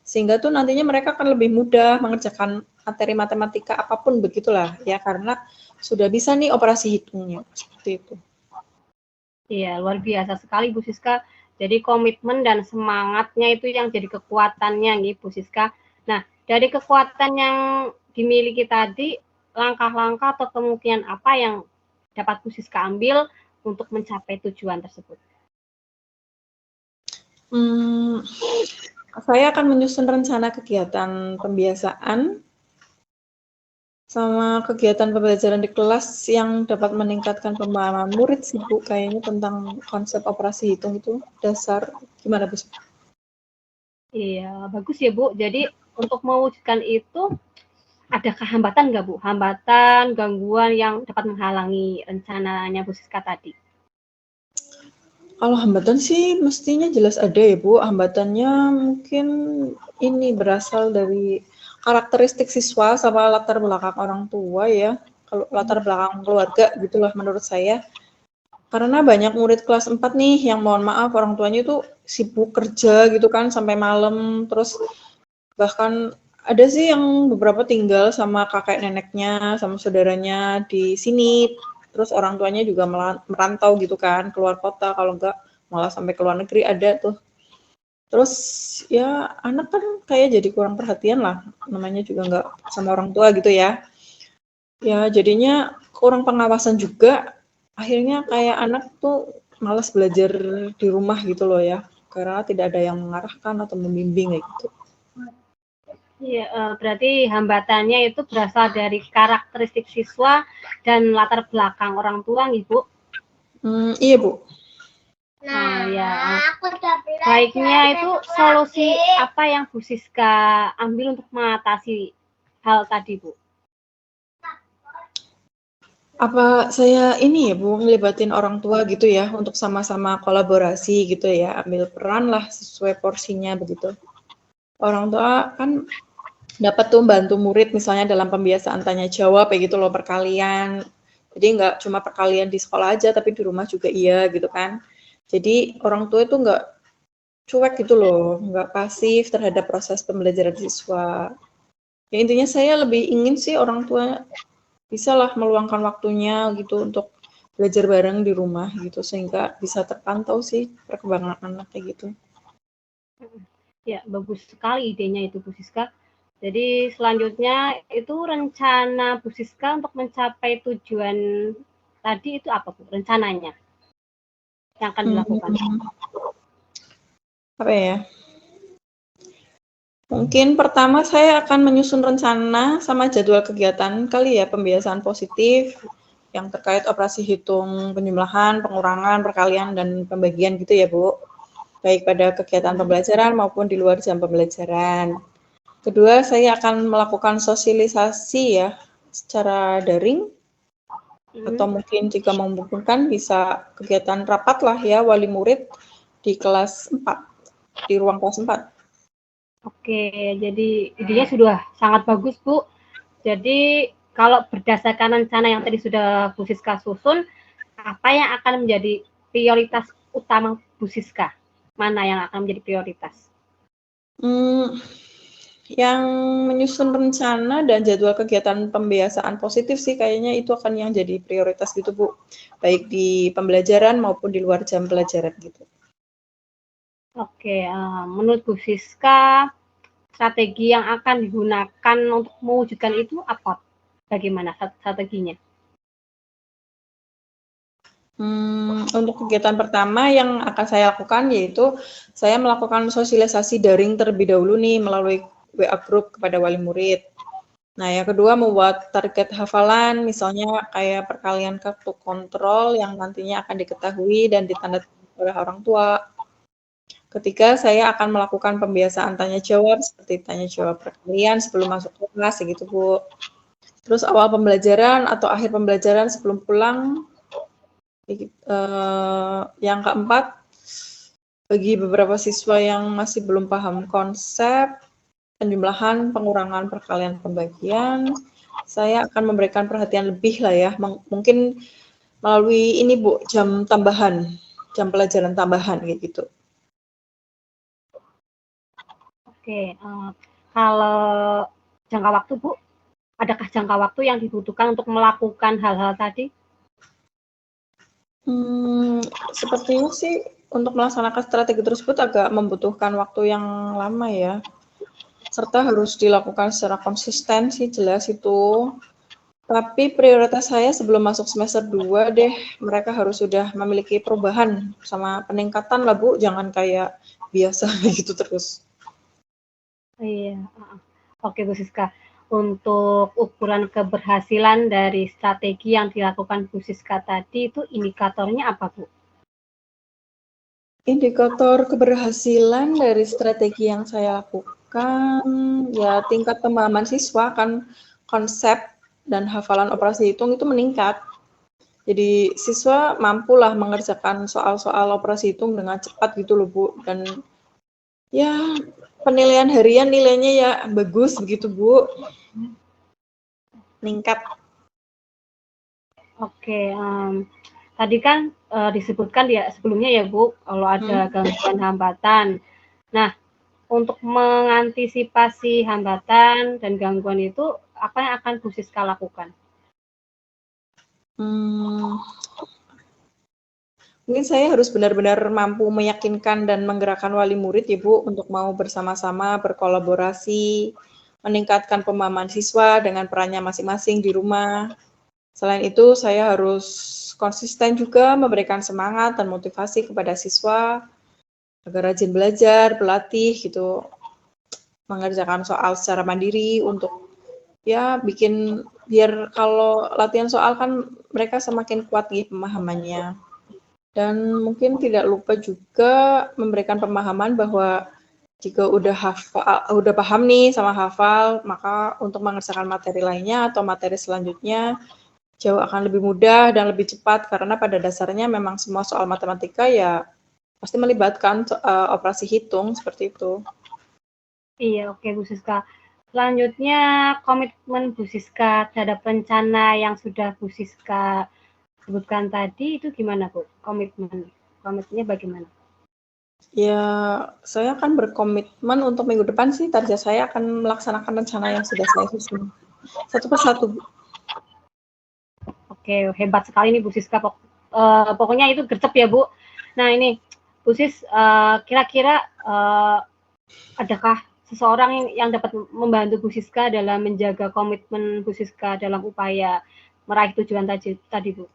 Speaker 2: Sehingga tuh nantinya mereka akan lebih mudah mengerjakan materi matematika apapun begitulah ya karena sudah bisa nih operasi hitungnya seperti itu.
Speaker 4: Iya, luar biasa sekali Bu Siska. Jadi komitmen dan semangatnya itu yang jadi kekuatannya nih Bu Siska. Nah, dari kekuatan yang dimiliki tadi, langkah-langkah atau kemungkinan apa yang dapat Bu Siska ambil untuk mencapai tujuan tersebut?
Speaker 2: Saya akan menyusun rencana kegiatan pembiasaan sama kegiatan pembelajaran di kelas yang dapat meningkatkan pemahaman murid sih Bu, kayaknya tentang konsep operasi hitung itu dasar. Gimana Bu?
Speaker 4: Iya, bagus ya Bu. Jadi untuk mewujudkan itu, adakah hambatan nggak Bu? Hambatan, gangguan yang dapat menghalangi rencananya Bu Siska tadi?
Speaker 2: Kalau hambatan sih mestinya jelas ada ya Bu. Hambatannya mungkin ini berasal dari karakteristik siswa sama latar belakang orang tua ya. Kalau latar belakang keluarga gitulah menurut saya. Karena banyak murid kelas 4 nih yang mohon maaf orang tuanya itu sibuk kerja gitu kan sampai malam, terus bahkan ada sih yang beberapa tinggal sama kakek neneknya, sama saudaranya di sini, terus orang tuanya juga merantau gitu kan, keluar kota, kalau enggak malah sampai ke luar negeri ada tuh. Terus ya anak kan kayak jadi kurang perhatian lah, namanya juga enggak sama orang tua gitu ya. Ya jadinya kurang pengawasan juga, akhirnya kayak anak tuh malas belajar di rumah gitu loh ya, karena tidak ada yang mengarahkan atau membimbing kayak gitu.
Speaker 4: Iya, berarti hambatannya itu berasal dari karakteristik siswa dan latar belakang orang tua nih Bu?
Speaker 2: Iya Bu.
Speaker 4: Nah, ya. Baiknya itu solusi apa yang Bu Siska ambil untuk mengatasi hal tadi Bu?
Speaker 2: Apa saya ini ya Bu, ngelibatin orang tua gitu ya, untuk sama-sama kolaborasi gitu ya, ambil peran lah sesuai porsinya begitu. Orang tua kan dapat tuh bantu murid misalnya dalam pembiasaan tanya jawab kayak gitu loh, perkalian. Jadi nggak cuma perkalian di sekolah aja, tapi di rumah juga iya gitu kan. Jadi orang tua itu nggak cuek gitu loh, nggak pasif terhadap proses pembelajaran siswa. Ya intinya saya lebih ingin sih orang tua bisa lah meluangkan waktunya gitu untuk belajar bareng di rumah gitu, sehingga bisa terpantau sih perkembangan anak kayak gitu.
Speaker 4: Ya, bagus sekali idenya itu Bu Siska. Jadi selanjutnya itu rencana Bu Siska untuk mencapai tujuan tadi itu apa Bu? Rencananya yang akan dilakukan?
Speaker 2: Apa ya? Mungkin pertama saya akan menyusun rencana sama jadwal kegiatan kali ya, pembiasaan positif yang terkait operasi hitung penjumlahan, pengurangan, perkalian, dan pembagian gitu ya Bu. Baik pada kegiatan pembelajaran maupun di luar jam pembelajaran. Kedua, saya akan melakukan sosialisasi ya secara daring atau mungkin jika memungkinkan bisa kegiatan rapat lah ya wali murid di kelas 4, di ruang kelas 4.
Speaker 4: Oke, jadi idenya sudah sangat bagus Bu. Jadi kalau berdasarkan rencana yang tadi sudah Bu Siska susun, apa yang akan menjadi prioritas utama Bu Siska? Mana yang akan menjadi prioritas?
Speaker 2: Yang menyusun rencana dan jadwal kegiatan pembiasaan positif sih kayaknya itu akan yang jadi prioritas gitu Bu, baik di pembelajaran maupun di luar jam pelajaran gitu.
Speaker 4: Oke, menurut Bu Siska, strategi yang akan digunakan untuk mewujudkan itu apa? Bagaimana strateginya?
Speaker 2: Untuk kegiatan pertama yang akan saya lakukan yaitu saya melakukan sosialisasi daring terlebih dahulu nih melalui WA group kepada wali murid. Nah, yang kedua membuat target hafalan, misalnya kayak perkalian kartu kontrol yang nantinya akan diketahui dan ditandatangani oleh orang tua. Ketiga, saya akan melakukan pembiasaan tanya jawab seperti tanya jawab perkalian sebelum masuk kelas, gitu Bu. Terus awal pembelajaran atau akhir pembelajaran sebelum pulang. Yang keempat, bagi beberapa siswa yang masih belum paham konsep, penjumlahan, pengurangan, perkalian, pembagian, saya akan memberikan perhatian lebih lah ya, mungkin melalui ini Bu, jam tambahan, jam pelajaran tambahan kayak gitu.
Speaker 4: Oke, kalau jangka waktu Bu, adakah jangka waktu yang dibutuhkan untuk melakukan hal-hal tadi?
Speaker 2: Sepertinya sih untuk melaksanakan strategi tersebut agak membutuhkan waktu yang lama ya. Serta harus dilakukan secara konsisten sih, jelas itu. Tapi prioritas saya sebelum masuk semester 2 deh, mereka harus sudah memiliki perubahan sama peningkatan lah Bu, jangan kayak biasa gitu terus.
Speaker 4: Iya, oke Bu Siska. Untuk ukuran keberhasilan dari strategi yang dilakukan Bu Siska tadi itu indikatornya apa Bu?
Speaker 2: Indikator keberhasilan dari strategi yang saya lakukan, ya tingkat pemahaman siswa kan konsep dan hafalan operasi hitung itu meningkat. Jadi siswa mampulah mengerjakan soal-soal operasi hitung dengan cepat gitu loh Bu. Dan ya penilaian harian nilainya ya bagus begitu Bu. Meningkat.
Speaker 4: Oke, tadi kan disebutkan ya sebelumnya ya Bu, kalau ada gangguan hambatan. Nah, untuk mengantisipasi hambatan dan gangguan itu, apa yang akan Bu Siska lakukan?
Speaker 2: Mungkin saya harus benar-benar mampu meyakinkan dan menggerakkan wali murid ya Bu, untuk mau bersama-sama berkolaborasi, meningkatkan pemahaman siswa dengan perannya masing-masing di rumah. Selain itu, saya harus konsisten juga memberikan semangat dan motivasi kepada siswa agar rajin belajar, berlatih gitu, mengerjakan soal secara mandiri untuk ya bikin biar kalau latihan soal kan mereka semakin kuat nih pemahamannya. Dan mungkin tidak lupa juga memberikan pemahaman bahwa jika udah paham nih sama hafal, maka untuk mengerjakan materi lainnya atau materi selanjutnya jauh akan lebih mudah dan lebih cepat karena pada dasarnya memang semua soal matematika ya pasti melibatkan operasi hitung seperti itu.
Speaker 4: Iya, oke Bu Siska. Selanjutnya komitmen Bu Siska terhadap rencana yang sudah Bu Siska sebutkan tadi itu gimana Bu? Komitmennya bagaimana?
Speaker 2: Ya, saya akan berkomitmen untuk minggu depan sih target saya akan melaksanakan rencana yang sudah saya susun. Satu persatu, Bu.
Speaker 4: Oke, hebat sekali nih Bu Siska. Pokoknya itu gercep ya Bu. Nah ini Bu Sis, kira-kira adakah seseorang yang dapat membantu Bu Siska dalam menjaga komitmen Bu Siska dalam upaya meraih tujuan tadi Bu?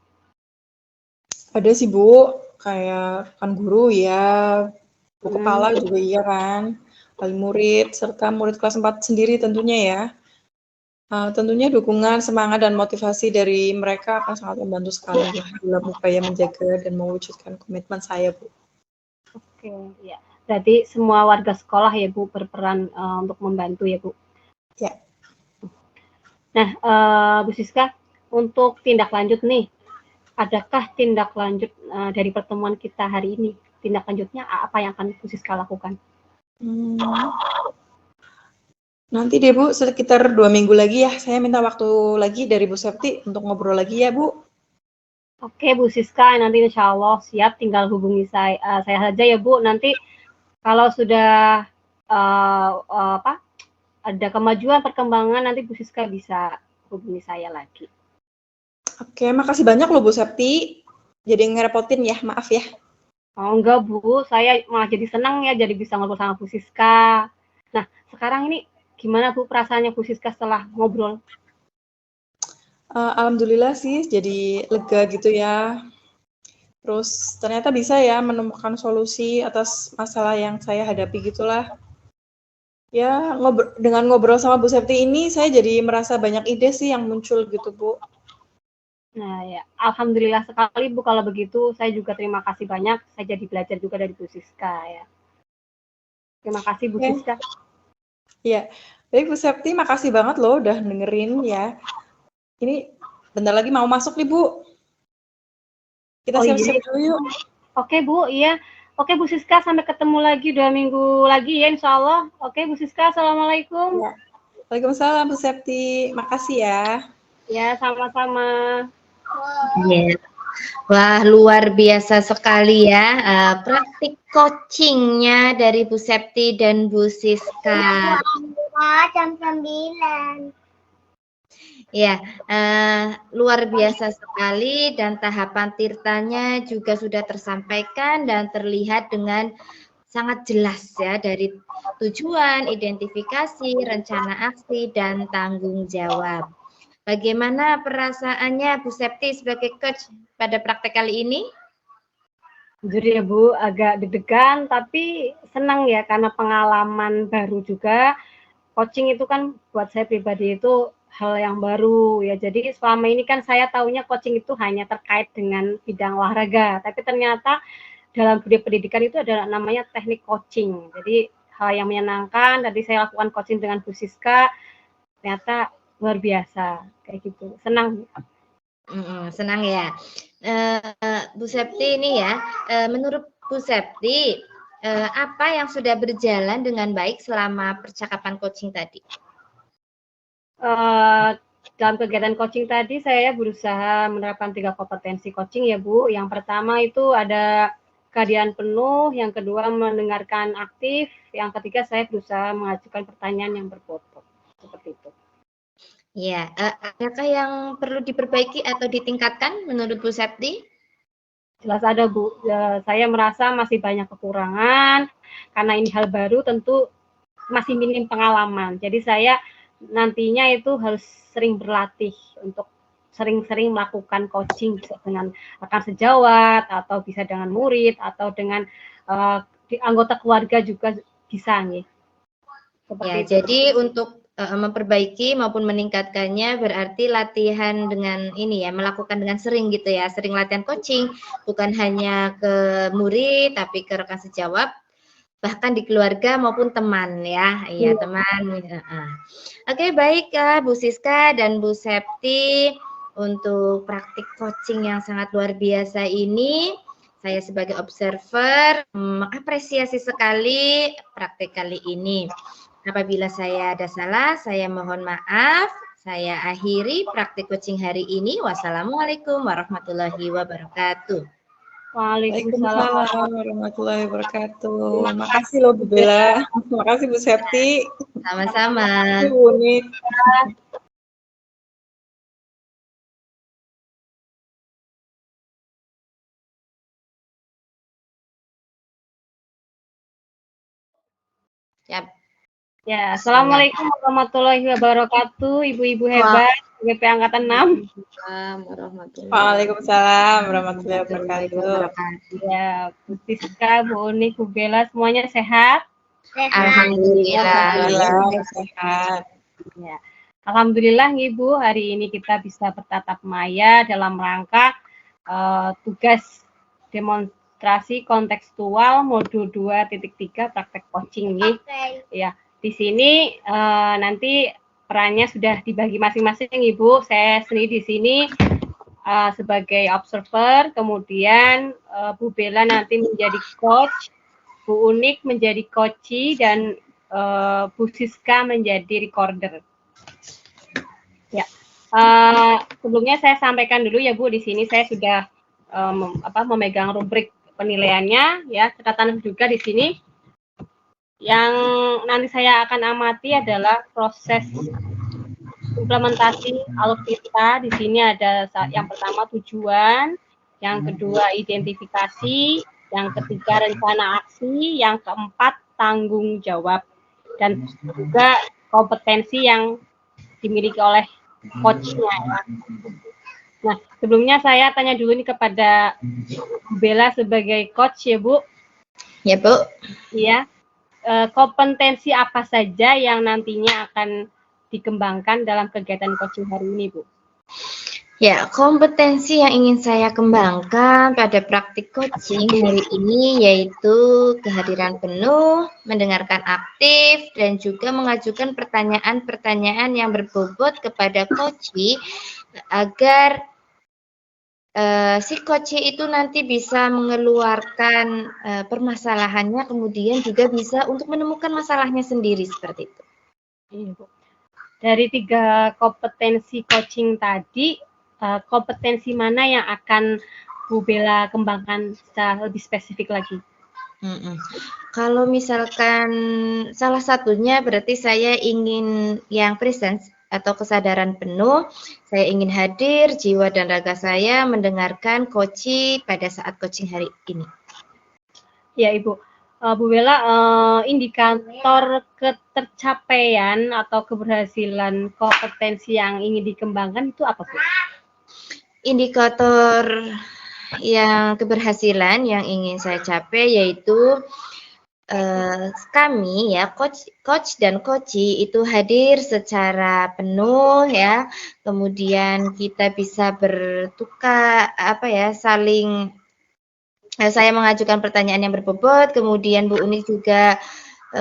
Speaker 2: Ada sih Bu, kayak kan guru ya, Bu kepala juga iya kan, wali murid, serta murid kelas 4 sendiri tentunya ya. Tentunya dukungan, semangat, dan motivasi dari mereka akan sangat membantu sekali ya dalam upaya menjaga dan mewujudkan komitmen saya, Bu.
Speaker 4: Oke, ya. Berarti semua warga sekolah ya Bu berperan untuk membantu ya Bu?
Speaker 2: Ya.
Speaker 4: Nah, Bu Siska, untuk tindak lanjut nih, adakah tindak lanjut dari pertemuan kita hari ini? Tindak lanjutnya apa yang akan Bu Siska lakukan?
Speaker 2: Nanti deh Bu, sekitar 2 minggu lagi ya, saya minta waktu lagi dari Bu Septi untuk ngobrol lagi ya Bu.
Speaker 4: Oke Bu Siska, nanti insya Allah siap, tinggal hubungi saya saja ya Bu. Nanti kalau sudah ada kemajuan perkembangan, nanti Bu Siska bisa hubungi saya lagi.
Speaker 2: Oke, makasih banyak loh Bu Septi. Jadi ngerepotin ya, maaf ya.
Speaker 4: Oh enggak Bu, saya malah jadi senang ya jadi bisa ngobrol sama Bu Siska. Nah, sekarang ini gimana Bu perasaannya Bu Siska setelah ngobrol?
Speaker 2: Alhamdulillah sih jadi lega gitu ya. Terus ternyata bisa ya menemukan solusi atas masalah yang saya hadapi gitulah. Ya, dengan ngobrol sama Bu Septi ini saya jadi merasa banyak ide sih yang muncul gitu Bu.
Speaker 4: Nah ya, alhamdulillah sekali Bu kalau begitu. Saya juga terima kasih banyak. Saya jadi belajar juga dari Bu Siska ya. Terima kasih Bu Siska.
Speaker 2: Ya, baik Bu Septi, makasih banget loh udah dengerin ya. ini bentar lagi mau masuk nih Bu. Kita siap-siap dulu yuk.
Speaker 4: Oke Bu, iya. Oke Bu Siska, sampai ketemu lagi 2 minggu lagi ya insya Allah. Oke Bu Siska, Assalamualaikum.
Speaker 2: Ya. Waalaikumsalam Bu Septi, makasih ya.
Speaker 4: Ya, sama-sama.
Speaker 1: Ya. Wah, luar biasa sekali ya praktik coachingnya dari Bu Septi dan Bu Siska.
Speaker 5: Jam 9.
Speaker 1: Ya, luar biasa sekali dan tahapan tirtanya juga sudah tersampaikan dan terlihat dengan sangat jelas ya dari tujuan, identifikasi, rencana aksi, dan tanggung jawab. Bagaimana perasaannya Bu Septi sebagai coach pada praktek kali ini?
Speaker 4: Jujur ya Bu, agak deg-degan tapi senang ya karena pengalaman baru juga. Coaching itu kan buat saya pribadi itu hal yang baru ya. Jadi selama ini kan saya taunya coaching itu hanya terkait dengan bidang olahraga, tapi ternyata dalam dunia pendidikan itu ada namanya teknik coaching. Jadi hal yang menyenangkan. Tadi saya lakukan coaching dengan Bu Siska, ternyata luar biasa kayak gitu. Senang.
Speaker 1: Senang ya. Bu Septi ini ya, menurut Bu Septi, apa yang sudah berjalan dengan baik selama percakapan coaching tadi?
Speaker 4: Dalam kegiatan coaching tadi saya berusaha menerapkan 3 kompetensi coaching ya Bu. Yang pertama itu ada kehadiran penuh, yang kedua mendengarkan aktif, yang ketiga saya berusaha mengajukan pertanyaan yang berbobot. Seperti itu.
Speaker 1: Ya, adakah yang perlu diperbaiki atau ditingkatkan menurut Bu Septi?
Speaker 4: Jelas ada Bu, saya merasa masih banyak kekurangan, karena ini hal baru tentu masih minim pengalaman. Jadi saya nantinya itu harus sering berlatih untuk sering-sering melakukan coaching, bisa dengan rekan sejawat, atau bisa dengan murid, atau dengan anggota keluarga juga bisa nih.
Speaker 1: Ya, jadi untuk memperbaiki maupun meningkatkannya berarti latihan dengan ini ya, melakukan dengan sering gitu ya, sering latihan coaching, bukan hanya ke murid tapi ke rekan sejawat, bahkan di keluarga maupun teman ya, iya teman. Oke, baik Bu Siska dan Bu Septi, untuk praktik coaching yang sangat luar biasa ini, saya sebagai observer mengapresiasi sekali praktik kali ini. Apabila saya ada salah, saya mohon maaf. Saya akhiri praktik coaching hari ini. Wassalamualaikum warahmatullahi wabarakatuh.
Speaker 2: Waalaikumsalam warahmatullahi wabarakatuh. Makasih loh Bu Bella. Makasih Bu Septi.
Speaker 1: Sama-sama.
Speaker 2: Unik.
Speaker 1: Siap.
Speaker 4: Ya, Assalamualaikum warahmatullahi wabarakatuh, ibu-ibu hebat, GP Angkatan 6.
Speaker 2: Waalaikumsalam warahmatullahi wabarakatuh.
Speaker 4: Ya, Bu Siska, Bu Unik, Bu Bella, semuanya sehat?
Speaker 1: Alhamdulillah.
Speaker 2: Sehat.
Speaker 4: Ya. Alhamdulillah Ibu, hari ini kita bisa bertatap maya dalam rangka tugas demonstrasi kontekstual modul 2.3 praktek coaching nih. Ya, di sini nanti perannya sudah dibagi masing-masing Ibu. Saya sendiri di sini sebagai observer, kemudian Bu Bella nanti menjadi coach, Bu Unik menjadi coachee, dan Bu Siska menjadi recorder. Ya, sebelumnya saya sampaikan dulu ya Bu, di sini saya sudah memegang rubrik penilaiannya, ya, catatan juga di sini. Yang nanti saya akan amati adalah proses implementasi alutsista. Di sini ada yang pertama tujuan, yang kedua identifikasi, yang ketiga rencana aksi, yang keempat tanggung jawab, dan juga kompetensi yang dimiliki oleh coach-nya ya. Nah, sebelumnya saya tanya dulu nih kepada Bu Bella sebagai coach ya Bu.
Speaker 1: Ya Bu.
Speaker 4: Iya. Kompetensi apa saja yang nantinya akan dikembangkan dalam kegiatan coaching hari ini Bu?
Speaker 1: Ya, kompetensi yang ingin saya kembangkan pada praktik coaching hari ini yaitu kehadiran penuh, mendengarkan aktif, dan juga mengajukan pertanyaan-pertanyaan yang berbobot kepada coachee agar si coachee itu nanti bisa mengeluarkan permasalahannya, kemudian juga bisa untuk menemukan masalahnya sendiri seperti itu.
Speaker 4: Iya, Bu. Dari 3 kompetensi coaching tadi, kompetensi mana yang akan Bu Bella kembangkan secara lebih spesifik lagi?
Speaker 1: Kalau misalkan salah satunya berarti saya ingin yang presence atau kesadaran penuh, saya ingin hadir, jiwa dan raga saya mendengarkan coachee pada saat coaching hari ini.
Speaker 4: Ya, Ibu. Bu Bella, indikator ketercapaian atau keberhasilan kompetensi yang ingin dikembangkan itu apa, Bu?
Speaker 1: Indikator yang keberhasilan yang ingin saya capai yaitu kami ya coach dan coachee itu hadir secara penuh ya, kemudian kita bisa bertukar saling saya mengajukan pertanyaan yang berbobot, kemudian Bu Unik juga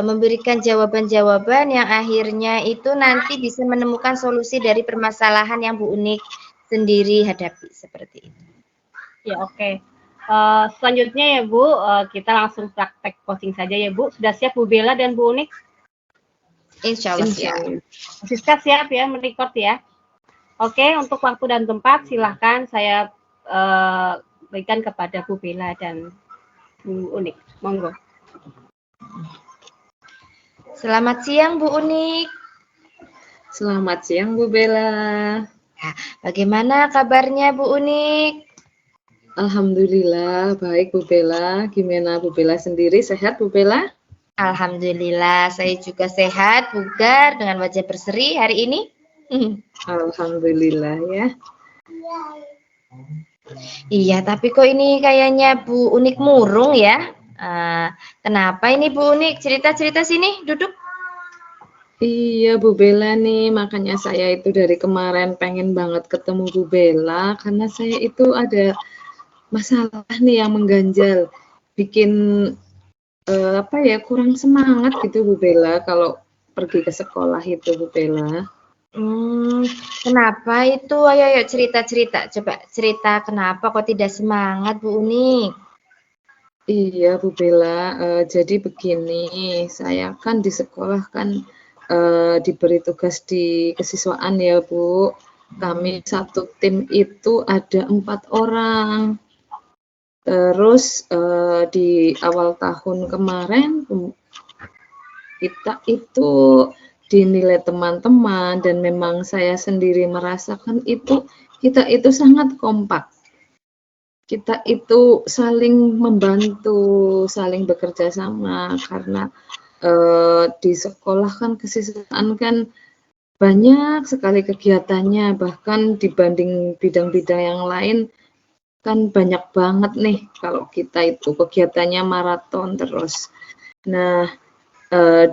Speaker 1: memberikan jawaban-jawaban yang akhirnya itu nanti bisa menemukan solusi dari permasalahan yang Bu Unik sendiri hadapi seperti itu.
Speaker 4: Ya, oke. Selanjutnya ya Bu, kita langsung praktek coaching saja ya Bu. Sudah siap Bu Bella dan Bu Unik?
Speaker 1: Insya Allah siap.
Speaker 4: Siska siap ya merecord ya. Oke, untuk waktu dan tempat silahkan saya berikan kepada Bu Bella dan Bu Unik. Monggo.
Speaker 1: Selamat siang Bu Unik.
Speaker 3: Selamat siang Bu Bella.
Speaker 1: Bagaimana kabarnya Bu Unik?
Speaker 3: Alhamdulillah baik Bu Bella. Gimana Bu Bella sendiri, sehat Bu Bella?
Speaker 1: Alhamdulillah saya juga sehat, bugar dengan wajah berseri hari ini.
Speaker 3: Alhamdulillah ya.
Speaker 1: Iya, tapi kok ini kayaknya Bu Unik murung ya? Kenapa ini Bu Unik? Cerita-cerita sini, duduk.
Speaker 3: Iya Bu Bella nih, makanya saya itu dari kemarin pengen banget ketemu Bu Bella karena saya itu ada masalah nih yang mengganjal, bikin kurang semangat gitu Bu Bella kalau pergi ke sekolah itu Bu Bella.
Speaker 1: Kenapa itu? Ayo cerita-cerita. Coba cerita kenapa kok tidak semangat Bu Unik?
Speaker 3: Iya Bu Bella, jadi begini, saya kan di sekolah kan diberi tugas di kesiswaan ya Bu. Kami satu tim itu ada 4 orang. Terus di awal tahun kemarin kita itu dinilai teman-teman dan memang saya sendiri merasakan itu kita itu sangat kompak. Kita itu saling membantu, saling bekerja sama karena di sekolah kan kesiswaan kan banyak sekali kegiatannya, bahkan dibanding bidang-bidang yang lain kan banyak banget nih kalau kita itu kegiatannya maraton terus. Nah,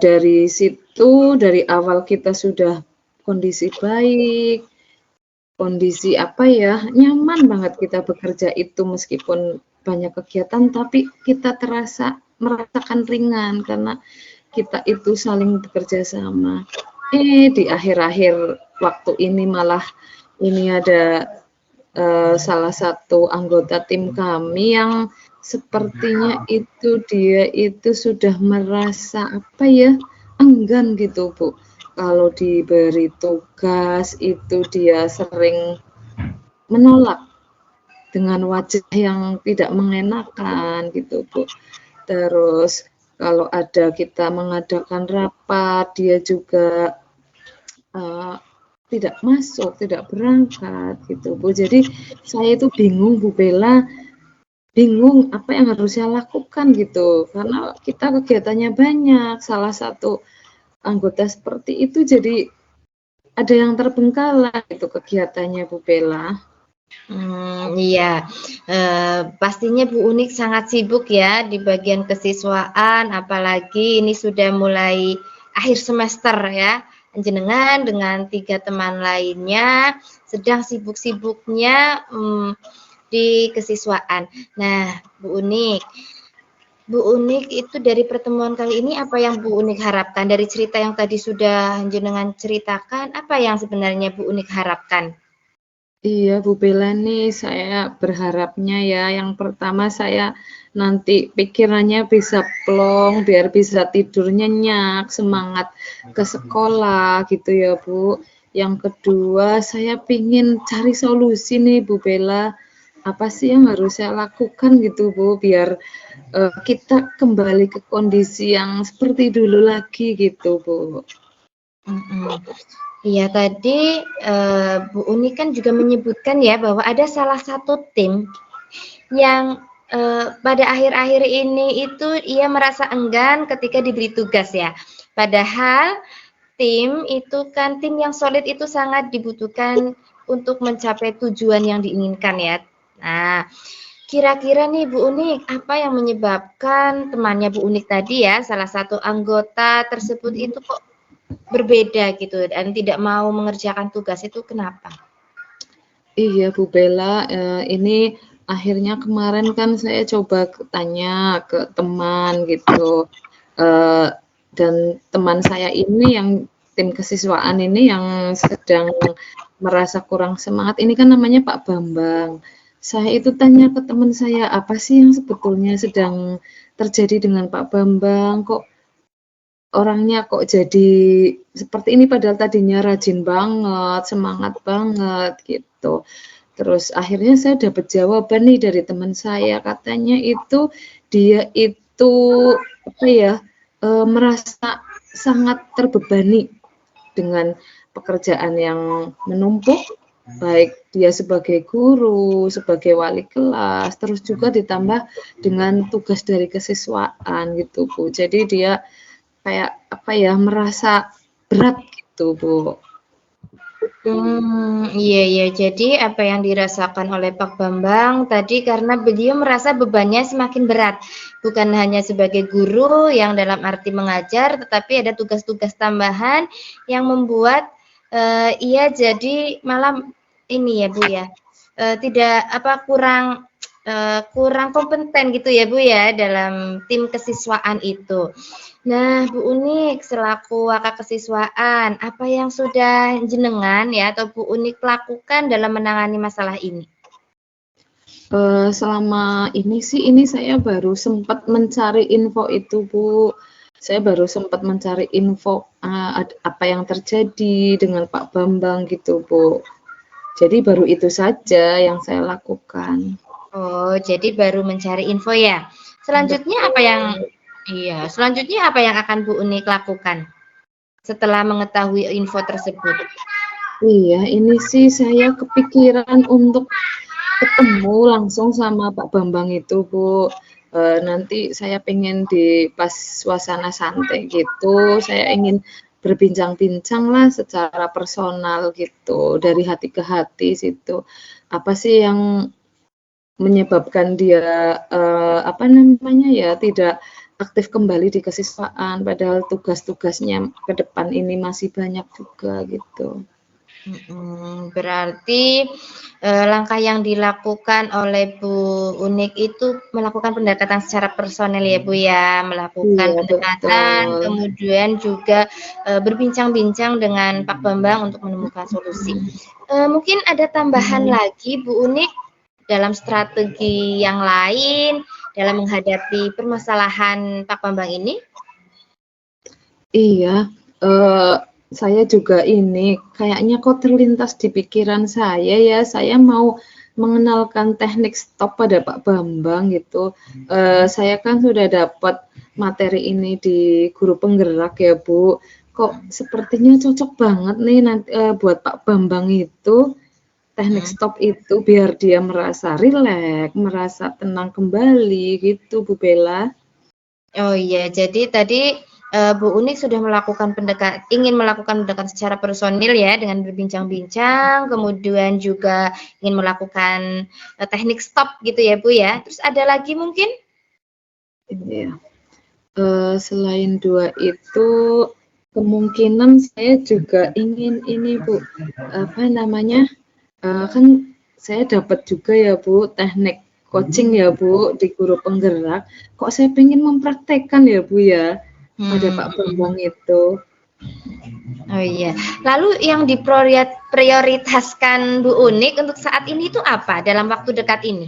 Speaker 3: dari situ dari awal kita sudah kondisi baik, kondisi nyaman banget kita bekerja itu meskipun banyak kegiatan tapi kita merasakan ringan karena kita itu saling bekerja sama. Di akhir-akhir waktu ini malah ini ada salah satu anggota tim kami yang sepertinya itu dia itu sudah merasa enggan gitu Bu. Kalau diberi tugas itu dia sering menolak dengan wajah yang tidak mengenakan gitu Bu. Terus kalau ada kita mengadakan rapat, dia juga tidak masuk, tidak berangkat gitu Bu. Jadi saya itu bingung Bu Bella, bingung apa yang harus saya lakukan gitu. Karena kita kegiatannya banyak, salah satu anggota seperti itu jadi ada yang terbengkalai itu kegiatannya Bu Bella.
Speaker 1: Iya, pastinya Bu Unik sangat sibuk ya di bagian kesiswaan, apalagi ini sudah mulai akhir semester ya. jenengan dengan 3 teman lainnya sedang sibuk-sibuknya di kesiswaan. Nah, Bu Unik itu dari pertemuan kali ini apa yang Bu Unik harapkan? Dari cerita yang tadi sudah jenengan ceritakan, apa yang sebenarnya Bu Unik harapkan?
Speaker 3: Iya, Bu Bella nih, saya berharapnya ya, yang pertama saya nanti pikirannya bisa plong, biar bisa tidur nyenyak, semangat ke sekolah gitu ya, Bu. Yang kedua, saya pingin cari solusi nih, Bu Bella. Apa sih yang harus saya lakukan gitu, Bu, biar kita kembali ke kondisi yang seperti dulu lagi gitu, Bu.
Speaker 1: Iya, tadi Bu Uni kan juga menyebutkan ya bahwa ada salah satu tim yang pada akhir-akhir ini itu ia merasa enggan ketika diberi tugas ya. Padahal tim itu kan tim yang solid itu sangat dibutuhkan untuk mencapai tujuan yang diinginkan ya. Nah, kira-kira nih Bu Unik, apa yang menyebabkan temannya Bu Unik tadi ya, salah satu anggota tersebut itu kok berbeda gitu dan tidak mau mengerjakan tugas itu kenapa?
Speaker 3: Iya Bu Bella, ini akhirnya kemarin kan saya coba tanya ke teman gitu, dan teman saya ini yang tim kesiswaan ini yang sedang merasa kurang semangat, ini kan namanya Pak Bambang. Saya itu tanya ke teman saya, apa sih yang sebetulnya sedang terjadi dengan Pak Bambang, kok orangnya kok jadi seperti ini padahal tadinya rajin banget, semangat banget gitu. Terus akhirnya saya dapat jawaban nih dari teman saya, katanya itu dia itu apa ya, merasa sangat terbebani dengan pekerjaan yang menumpuk, baik dia sebagai guru, sebagai wali kelas, terus juga ditambah dengan tugas dari kesiswaan gitu, Bu. Jadi dia kayak apa ya, merasa berat gitu, Bu.
Speaker 1: Iya iya. Jadi apa yang dirasakan oleh Pak Bambang tadi karena beliau merasa bebannya semakin berat. Bukan hanya sebagai guru yang dalam arti mengajar, tetapi ada tugas-tugas tambahan yang membuat ia jadi malah ini ya Bu ya, tidak apa kurang kompeten gitu ya Bu ya dalam tim kesiswaan itu. Nah, Bu Unik selaku wakak kesiswaan, apa yang sudah jenengan ya atau Bu Unik lakukan dalam menangani masalah ini?
Speaker 3: Selama ini sih, ini saya baru sempat mencari info itu, Bu. Saya baru sempat mencari info apa yang terjadi dengan Pak Bambang gitu, Bu. Jadi baru itu saja yang saya lakukan.
Speaker 1: Oh, jadi baru mencari info ya. Selanjutnya apa yang selanjutnya apa yang akan Bu Unik lakukan setelah mengetahui info tersebut?
Speaker 3: Iya, ini sih saya kepikiran untuk ketemu langsung sama Pak Bambang itu, Bu. Nanti saya pengen di pas suasana santai gitu, saya ingin berbincang-bincang lah secara personal gitu, dari hati ke hati situ. Apa sih yang menyebabkan dia apa namanya ya, tidak aktif kembali di kesiswaan, padahal tugas-tugasnya ke depan ini masih banyak juga gitu.
Speaker 1: Berarti langkah yang dilakukan oleh Bu Unik itu melakukan pendekatan secara personel ya Bu ya, melakukan
Speaker 3: Iya,
Speaker 1: pendekatan,
Speaker 3: betul.
Speaker 1: kemudian juga berbincang-bincang dengan Pak Bambang untuk menemukan solusi. Mungkin ada tambahan lagi Bu Unik dalam strategi yang lain dalam menghadapi permasalahan Pak Bambang ini?
Speaker 3: Iya, saya juga ini kayaknya kok terlintas di pikiran saya ya, saya mau mengenalkan teknik stop pada Pak Bambang gitu. Saya kan sudah dapat materi ini di guru penggerak ya, Bu. Kok sepertinya cocok banget nih nanti buat Pak Bambang itu teknik stop itu biar dia merasa rileks, merasa tenang kembali gitu, Bu Bella.
Speaker 1: Oh iya, jadi tadi Bu Unik sudah ingin melakukan pendekatan secara personil ya dengan berbincang-bincang, kemudian juga ingin melakukan teknik stop gitu ya Bu ya. Terus ada lagi mungkin?
Speaker 3: Iya. Selain 2 itu, Kemungkinan saya juga ingin ini Bu, apa namanya, kan saya dapat juga ya Bu, teknik coaching ya Bu, di guru penggerak. Kok saya pengen mempraktekkan ya Bu ya, pada Pak Bambang itu.
Speaker 1: Oh iya. Lalu yang diprioritaskan Bu Unik untuk saat ini itu apa dalam waktu dekat ini?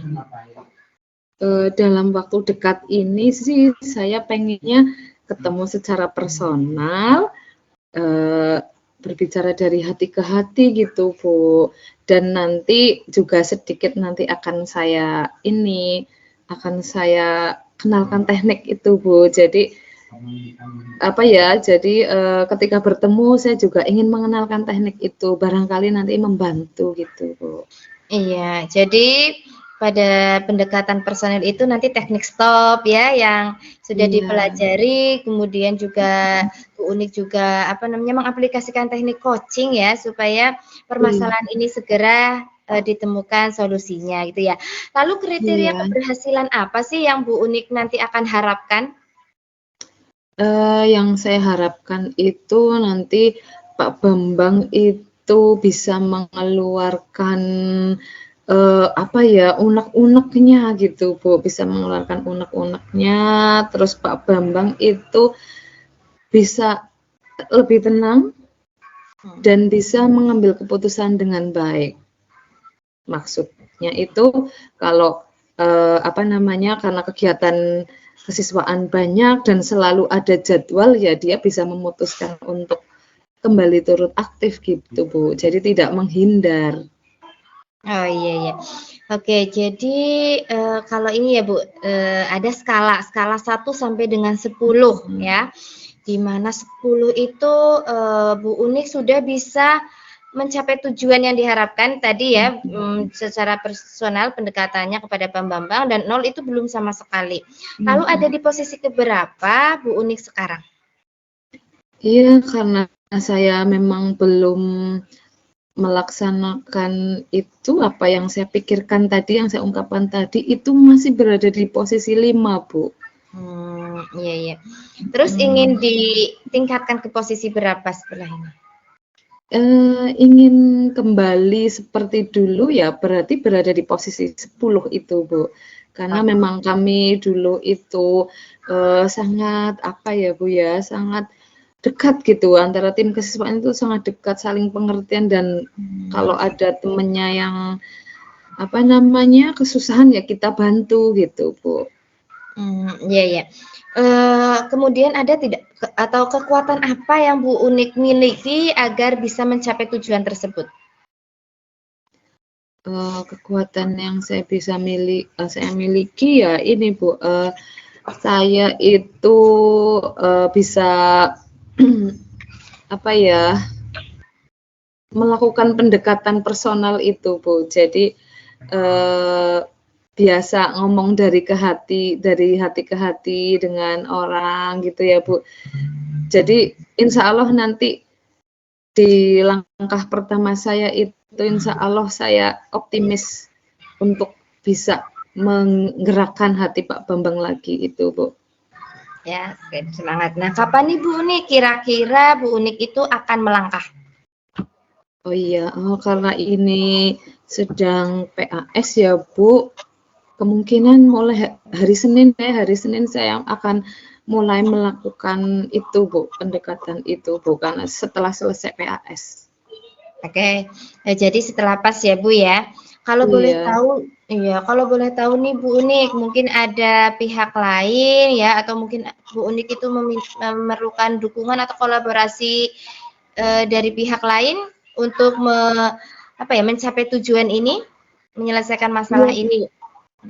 Speaker 3: Dalam waktu dekat ini sih saya pengennya ketemu secara personal, berbicara dari hati ke hati gitu Bu, dan nanti juga sedikit nanti akan saya kenalkan teknik itu Bu. Jadi apa ya, jadi ketika bertemu saya juga ingin mengenalkan teknik itu, barangkali nanti membantu gitu Bu.
Speaker 1: Iya, jadi pada pendekatan personil itu nanti teknik stop ya yang sudah dipelajari, kemudian juga Bu Unik juga mengaplikasikan teknik coaching ya supaya permasalahan ini segera ditemukan solusinya gitu ya. Lalu kriteria keberhasilan apa sih yang Bu Unik nanti akan harapkan?
Speaker 3: Yang saya harapkan itu nanti Pak Bambang itu bisa mengeluarkan unek-uneknya gitu Bu, bisa mengeluarkan unek-uneknya, terus Pak Bambang itu bisa lebih tenang dan bisa mengambil keputusan dengan baik. Maksudnya itu kalau karena kegiatan kesiswaan banyak dan selalu ada jadwal, ya dia bisa memutuskan untuk kembali turut aktif gitu Bu, jadi tidak menghindar.
Speaker 1: Oh iya. Oke, jadi kalau ini ya Bu, ada skala 1 sampai dengan 10 ya. Di mana 10 itu Bu Unik sudah bisa mencapai tujuan yang diharapkan tadi ya, secara personal pendekatannya kepada Pak Bambang, dan 0 itu belum sama sekali. Lalu ada di posisi keberapa Bu Unik sekarang?
Speaker 3: Iya, karena saya memang belum melaksanakan itu, apa yang saya pikirkan tadi, yang saya ungkapkan tadi, itu masih berada di posisi 5 Bu.
Speaker 1: Iya. Terus ingin ditingkatkan ke posisi berapa setelah ini?
Speaker 3: Ingin kembali seperti dulu ya, berarti berada di posisi 10 itu Bu. Karena memang kami dulu itu sangat sangat dekat gitu, antara tim kesiswaan itu sangat dekat, saling pengertian, dan kalau ada temennya yang kesusahan ya kita bantu gitu Bu.
Speaker 1: Iya. Kemudian ada tidak atau kekuatan apa yang Bu Unik miliki agar bisa mencapai tujuan tersebut?
Speaker 3: Kekuatan yang saya miliki ya ini Bu, saya itu bisa melakukan pendekatan personal itu Bu. Jadi biasa ngomong dari hati ke hati dengan orang gitu ya Bu. Jadi insya Allah nanti di langkah pertama saya itu insya Allah saya optimis untuk bisa menggerakkan hati Pak Bambang lagi itu Bu.
Speaker 1: Ya, semangat. Nah, kapan nih Bu Unik kira-kira Bu Unik itu akan melangkah?
Speaker 3: Oh iya, karena ini sedang PAS ya Bu, kemungkinan mulai hari Senin saya akan mulai melakukan itu Bu, pendekatan itu Bu, karena setelah selesai PAS.
Speaker 1: Oke, jadi setelah PAS ya Bu ya. Kalau boleh tahu nih Bu Unik, mungkin ada pihak lain ya, atau mungkin Bu Unik itu memerlukan dukungan atau kolaborasi dari pihak lain untuk mencapai tujuan ini, menyelesaikan masalah ini.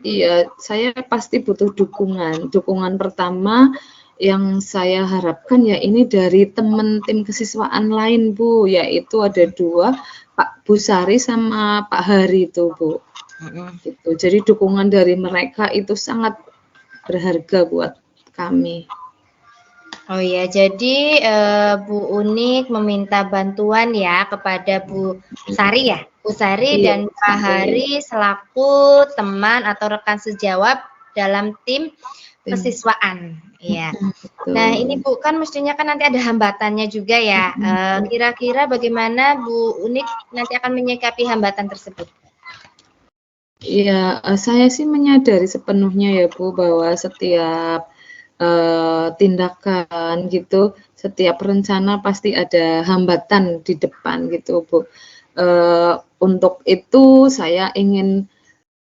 Speaker 3: Iya, saya pasti butuh dukungan. Dukungan pertama yang saya harapkan ya ini dari teman tim kesiswaan lain Bu, yaitu ada 2, Pak Busari sama Pak Hari itu Bu. Gitu. Jadi dukungan dari mereka itu sangat berharga buat kami.
Speaker 1: Oh ya, jadi Bu Unik meminta bantuan ya kepada Bu Sari ya, Bu Sari dan Pak Hari selaku teman atau rekan sejawat dalam tim kesiswaan. Iya.
Speaker 3: Betul.
Speaker 1: Nah, ini Bu, kan mestinya kan nanti ada hambatannya juga ya. Kira-kira bagaimana Bu Unik nanti akan menyikapi hambatan tersebut?
Speaker 3: Ya, saya sih menyadari sepenuhnya ya Bu, bahwa setiap tindakan gitu, setiap rencana pasti ada hambatan di depan gitu Bu. Untuk itu saya ingin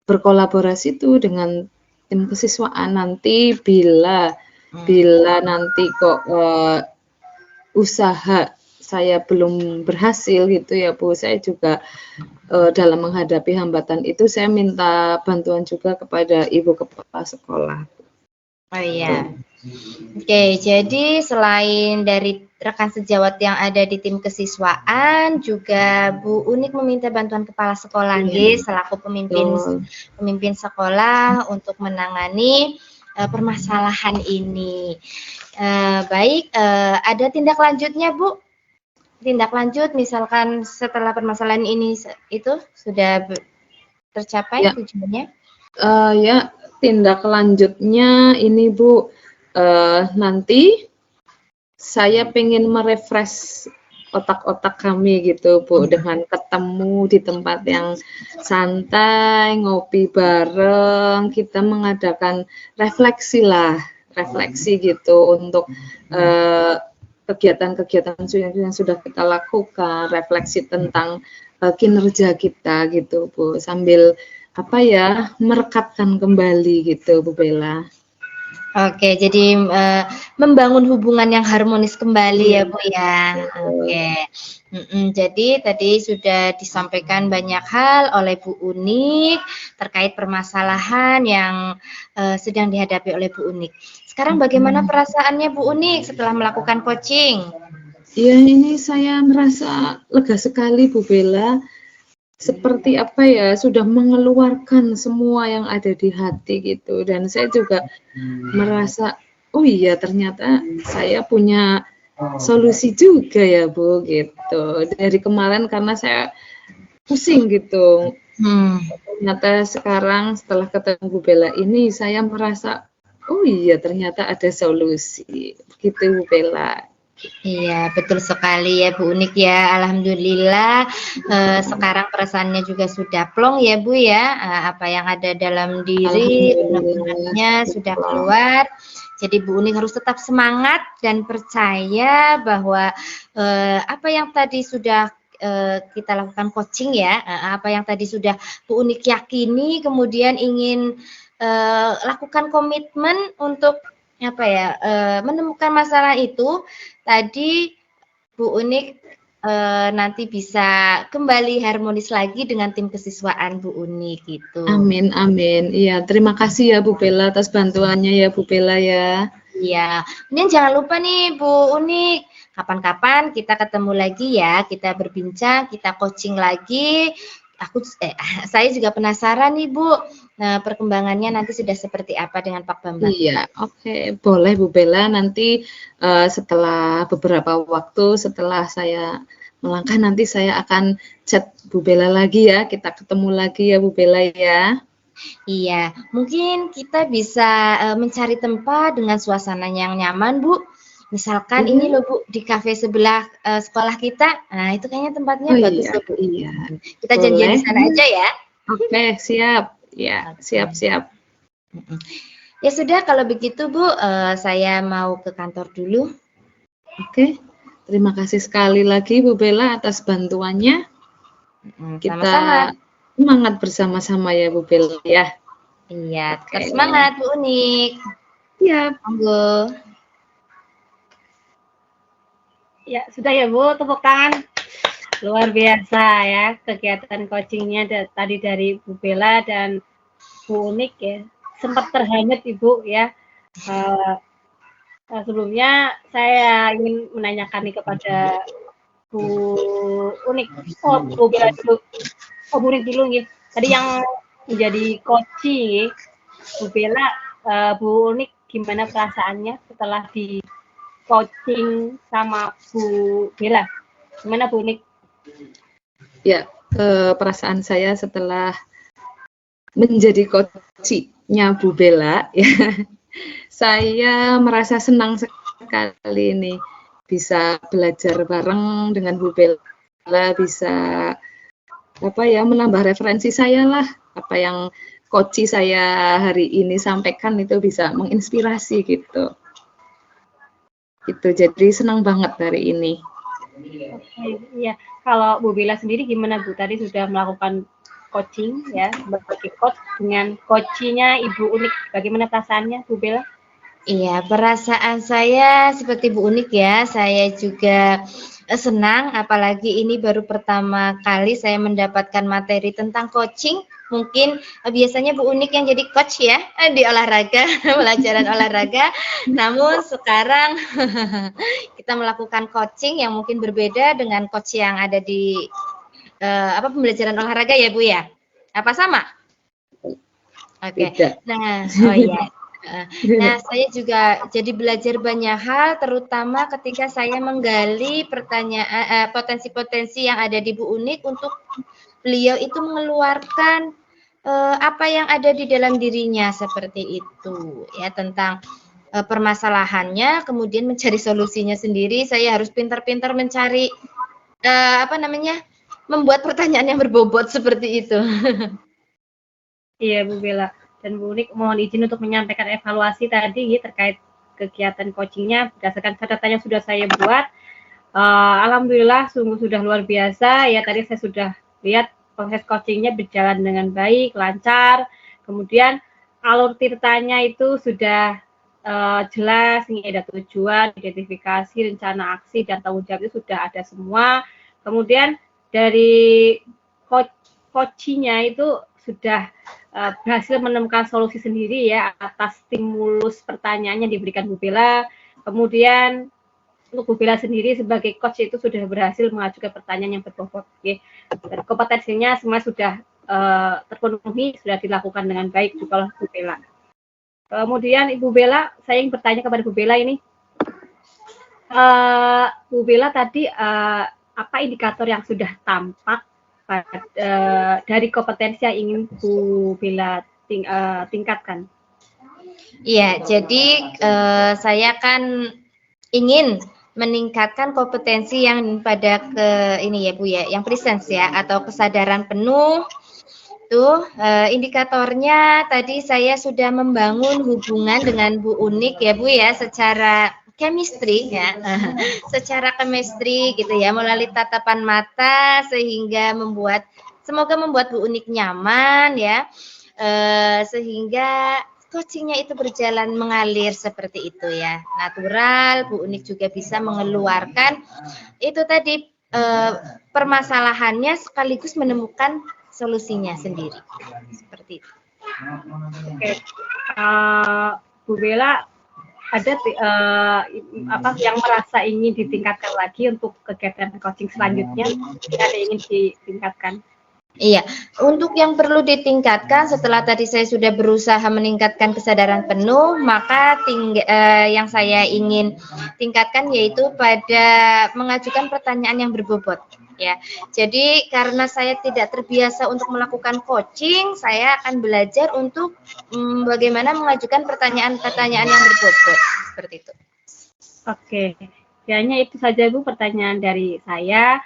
Speaker 3: berkolaborasi tuh dengan tim kesiswaan nanti bila nanti kok usaha saya belum berhasil gitu ya Bu, saya juga dalam menghadapi hambatan itu saya minta bantuan juga kepada Ibu Kepala Sekolah.
Speaker 1: Oh iya. Oke, jadi selain dari rekan sejawat yang ada di tim kesiswaan, juga Bu Unik meminta bantuan kepala sekolah selaku pemimpin sekolah untuk menangani permasalahan ini. Baik, ada tindak lanjutnya Bu? Tindak lanjut misalkan setelah permasalahan ini itu sudah tercapai tujuannya?
Speaker 3: Ya, tindak lanjutnya ini Bu, nanti saya pengen merefresh otak-otak kami gitu Bu, dengan ketemu di tempat yang santai, ngopi bareng, kita mengadakan refleksi gitu untuk kegiatan-kegiatan yang sudah kita lakukan, refleksi tentang kinerja kita gitu Bu, sambil merekatkan kembali gitu Bu Bella.
Speaker 1: Oke, jadi membangun hubungan yang harmonis kembali ya Bu ya. Oke. Jadi tadi sudah disampaikan banyak hal oleh Bu Unik terkait permasalahan yang sedang dihadapi oleh Bu Unik. Sekarang bagaimana perasaannya Bu Unik setelah melakukan coaching?
Speaker 3: Ya, ini saya merasa lega sekali Bu Bella. Seperti sudah mengeluarkan semua yang ada di hati gitu, dan saya juga merasa oh iya ternyata saya punya solusi juga ya Bu gitu. Dari kemarin karena saya pusing gitu, ternyata sekarang setelah ketemu Bu Bella ini saya merasa oh iya ternyata ada solusi begitu Bu Bella.
Speaker 1: Iya, betul sekali ya Bu Unik ya. Alhamdulillah sekarang perasaannya juga sudah plong ya Bu ya. Apa yang ada dalam diri benar-benarnya sudah keluar. Jadi Bu Unik harus tetap semangat dan percaya bahwa apa yang tadi sudah kita lakukan coaching ya, apa yang tadi sudah Bu Unik yakini, kemudian ingin lakukan komitmen untuk menemukan masalah itu. Tadi Bu Unik nanti bisa kembali harmonis lagi dengan tim kesiswaan Bu Unik gitu.
Speaker 3: Amin, amin. Iya, terima kasih ya Bu Bella atas bantuannya ya Bu Bella ya.
Speaker 1: Iya, kemudian jangan lupa nih Bu Unik, kapan-kapan kita ketemu lagi ya, kita berbincang, kita coaching lagi. Saya juga penasaran nih Bu, perkembangannya nanti sudah seperti apa dengan Pak Bambang?
Speaker 3: Iya, oke, boleh Bu Bella, nanti setelah beberapa waktu setelah saya melangkah nanti saya akan chat Bu Bella lagi ya, kita ketemu lagi ya Bu Bella ya.
Speaker 1: Iya, mungkin kita bisa mencari tempat dengan suasana yang nyaman Bu. Misalkan ini loh Bu, di kafe sebelah sekolah kita. Nah, itu kayaknya tempatnya bagus loh Bu.
Speaker 3: Iya.
Speaker 1: Kita janjian di sana aja ya.
Speaker 3: Oke, siap. Ya, siap-siap.
Speaker 1: Ya sudah, kalau begitu Bu, saya mau ke kantor dulu.
Speaker 3: Oke, terima kasih sekali lagi Bu Bella atas bantuannya. Kita semangat bersama-sama ya Bu Bella ya.
Speaker 1: Iya, tetap semangat Bu Unik.
Speaker 3: Iya,
Speaker 1: monggo.
Speaker 4: Ya, sudah ya Bu, tepuk tangan. Luar biasa ya kegiatan coachingnya tadi dari Bu Bella dan Bu Unik ya. Sempat terhanyut Ibu ya. Sebelumnya saya ingin menanyakan nih kepada Bu Unik. Oh, Bu Bella dulu. Oh, Bu Unik dulu nih. Tadi yang menjadi coaching Bu Bella, Bu Unik gimana perasaannya setelah di coaching sama Bu Bella? Gimana Bu Unik?
Speaker 3: Ya, perasaan saya setelah menjadi coach Bu Bella, ya, saya merasa senang sekali ini bisa belajar bareng dengan Bu Bella, bisa menambah referensi saya lah, apa yang coach saya hari ini sampaikan itu bisa menginspirasi gitu. Gitu, jadi senang banget hari ini.
Speaker 4: Oke, iya. Kalau Bu Bella sendiri gimana Bu? Tadi sudah melakukan coaching ya sebagai coach dengan coachnya Ibu Unik. Bagaimana perasaannya Bu Bella?
Speaker 1: Iya, perasaan saya seperti Bu Unik ya. Saya juga senang, apalagi ini baru pertama kali saya mendapatkan materi tentang coaching. Mungkin biasanya Bu Unik yang jadi coach ya di olahraga, pelajaran olahraga. Namun sekarang kita melakukan coaching yang mungkin berbeda dengan coach yang ada di pembelajaran olahraga ya Bu ya? Apa sama? Oke. Nah, oh iya. Nah, saya juga jadi belajar banyak hal, terutama ketika saya menggali pertanyaan potensi-potensi yang ada di Bu Unik untuk beliau itu mengeluarkan apa yang ada di dalam dirinya seperti itu ya, tentang permasalahannya, kemudian mencari solusinya sendiri. Saya harus pintar-pintar mencari membuat pertanyaan yang berbobot seperti itu.
Speaker 4: Iya Bu Bella. Dan Bu Unik mohon izin untuk menyampaikan evaluasi tadi ya, terkait kegiatan coachingnya berdasarkan catatan yang sudah saya buat. Alhamdulillah sungguh sudah luar biasa ya, tadi saya sudah lihat proses coachingnya berjalan dengan baik, lancar. Kemudian alur tirtanya itu sudah jelas, ini ada tujuan, identifikasi, rencana aksi, dan tanggung jawab itu sudah ada semua. Kemudian dari coachingnya itu sudah berhasil menemukan solusi sendiri ya atas stimulus pertanyaannya diberikan Bu Bella. Kemudian untuk Bu Bella sendiri sebagai coach itu sudah berhasil mengajukan pertanyaan yang berbobot. Okay. Dan kompetensinya semua sudah terpenuhi, sudah dilakukan dengan baik juga oleh Bu Bella. Kemudian Ibu Bella, saya ingin bertanya kepada Bu Bella ini. Bu Bella tadi apa indikator yang sudah tampak dari kompetensi yang ingin Bu Bella tingkatkan?
Speaker 1: Iya, jadi saya kan ingin meningkatkan kompetensi yang pada ini ya Bu ya, yang presence ya, atau kesadaran penuh. Tuh indikatornya tadi saya sudah membangun hubungan dengan Bu Unik ya Bu ya, secara chemistry ya, secara chemistry gitu ya, melalui tatapan mata sehingga semoga membuat Bu Unik nyaman ya, sehingga coachingnya itu berjalan mengalir seperti itu ya, natural. Bu Unik juga bisa mengeluarkan itu tadi permasalahannya sekaligus menemukan solusinya sendiri seperti itu.
Speaker 4: Oke, Bu Bella ada yang merasa ingin ditingkatkan lagi untuk kegiatan coaching selanjutnya? Ada yang ingin ditingkatkan?
Speaker 1: Iya, untuk yang perlu ditingkatkan setelah tadi saya sudah berusaha meningkatkan kesadaran penuh, maka yang saya ingin tingkatkan yaitu pada mengajukan pertanyaan yang berbobot. Ya, jadi karena saya tidak terbiasa untuk melakukan coaching, saya akan belajar untuk bagaimana mengajukan pertanyaan-pertanyaan yang berbobot seperti itu.
Speaker 4: Oke, kayaknya itu saja Bu pertanyaan dari saya.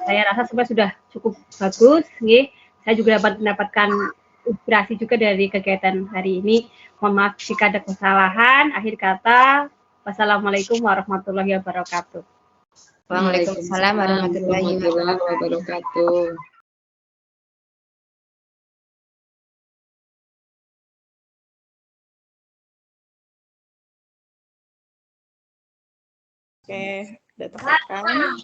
Speaker 4: Saya rasa semua sudah cukup bagus, nih. Saya juga dapat mendapatkan inspirasi juga dari kegiatan hari ini. Mohon maaf jika ada kesalahan. Akhir kata, wassalamualaikum warahmatullahi wabarakatuh.
Speaker 1: Waalaikumsalam warahmatullahi wabarakatuh.
Speaker 2: Oke, udah tekan.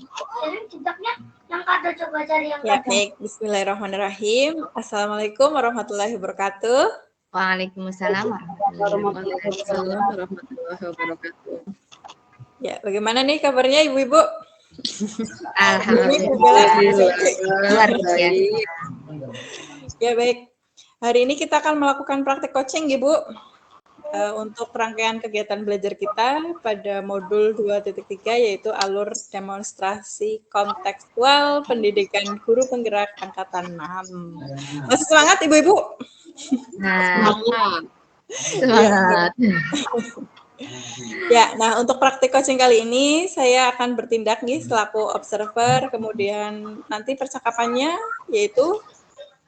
Speaker 2: Ya, baik. Bismillahirrahmanirrahim. Assalamualaikum warahmatullahi wabarakatuh.
Speaker 1: Waalaikumsalam
Speaker 3: warahmatullahi wabarakatuh.
Speaker 2: Ya, bagaimana nih kabarnya Ibu-ibu?
Speaker 1: Alhamdulillah. Luar biasa.
Speaker 2: Ya, baik. Hari ini kita akan melakukan praktek coaching, Ibu. Untuk rangkaian kegiatan belajar kita pada modul 2.3 yaitu alur demonstrasi kontekstual pendidikan guru penggerak angkatan 6. Masih semangat Ibu-ibu?
Speaker 1: Nah,
Speaker 3: Semangat.
Speaker 1: semangat.
Speaker 2: Ya, nah untuk praktik coaching kali ini saya akan bertindak nih selaku observer, kemudian nanti percakapannya yaitu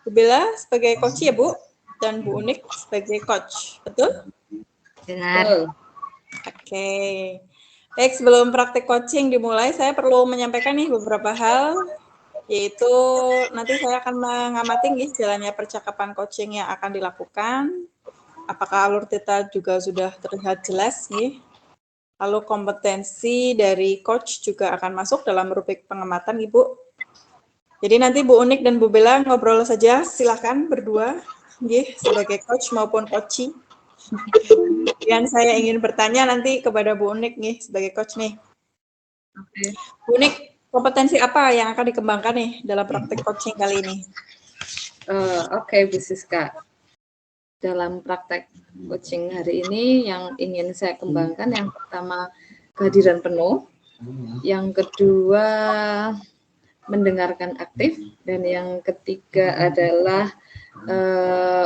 Speaker 2: Bu Bella sebagai coach ya Bu, dan Bu Unik sebagai coach, betul?
Speaker 1: Benar.
Speaker 2: Oke. Baik, sebelum praktik coaching dimulai, saya perlu menyampaikan nih beberapa hal, yaitu nanti saya akan mengamati nih jalannya percakapan coaching yang akan dilakukan. Apakah alur data juga sudah terlihat jelas nih? Lalu kompetensi dari coach juga akan masuk dalam rubrik pengamatan, Ibu. Jadi nanti Bu Unik dan Bu Bella ngobrol saja, silakan berdua, sebagai coach maupun coachee. Dan saya ingin bertanya nanti kepada Bu Unik nih sebagai coach nih.
Speaker 3: Oke.
Speaker 2: Bu Unik, kompetensi apa yang akan dikembangkan nih dalam praktik coaching kali ini?
Speaker 3: Oke, Bu Siska. Dalam praktek coaching hari ini yang ingin saya kembangkan yang pertama kehadiran penuh, yang kedua mendengarkan aktif, dan yang ketiga adalah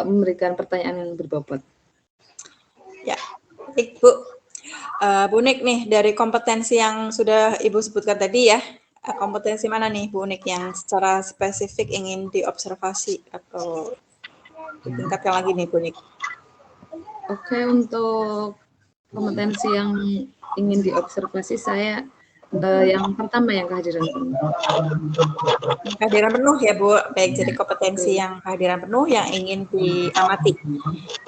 Speaker 3: memberikan pertanyaan yang berbobot.
Speaker 2: Ya, baik Bu. Bu Unik nih, dari kompetensi yang sudah Ibu sebutkan tadi ya, kompetensi mana nih Bu Unik yang secara spesifik ingin diobservasi atau ditingkatkan lagi nih Bu Unik?
Speaker 3: Oke, untuk kompetensi yang ingin diobservasi saya yang pertama yang kehadiran penuh.
Speaker 2: Kehadiran penuh ya Bu, baik, jadi kompetensi yang kehadiran penuh yang ingin diamati.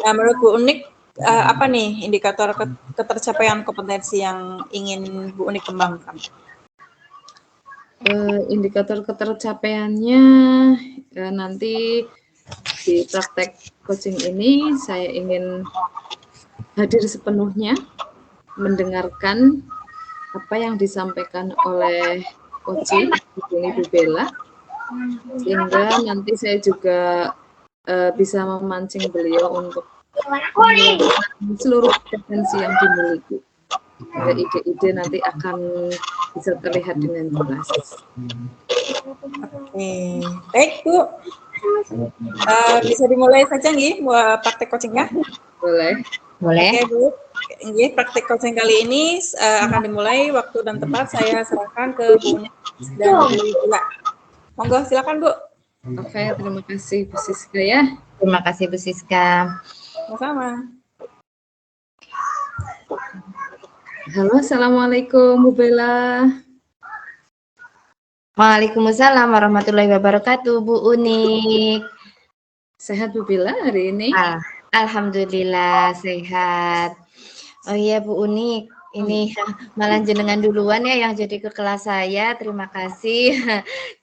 Speaker 2: Nah, menurut Bu Unik, apa nih indikator ketercapaian kompetensi yang ingin Bu Unik kembangkan?
Speaker 3: Indikator ketercapaiannya nanti di praktek coaching ini saya ingin hadir sepenuhnya, mendengarkan apa yang disampaikan oleh coaching ini Bu Bella, sehingga nanti saya juga bisa memancing beliau untuk seluruh potensi yang dimiliki. Ide-ide nanti akan bisa terlihat dengan jelas.
Speaker 2: Oke, baik Bu. Bisa dimulai saja nih praktek coachingnya?
Speaker 3: Boleh.
Speaker 1: Boleh.
Speaker 2: Oke Bu, ini praktek coaching kali ini akan dimulai, waktu dan tempat saya serahkan ke Bu Unik dan Bu Bella. Monggo silakan Bu.
Speaker 3: Oke, terima kasih Bu Siska ya.
Speaker 1: Terima kasih Bu Siska.
Speaker 2: Sama-sama.
Speaker 3: Halo, Assalamualaikum Bu Bella.
Speaker 1: Waalaikumsalam warahmatullahi wabarakatuh, Bu Unik.
Speaker 3: Sehat Bu Bella hari ini?
Speaker 1: Alhamdulillah sehat. Oh iya Bu Unik, ini malah jenengan duluan ya yang jadi ke kelas saya. Terima kasih.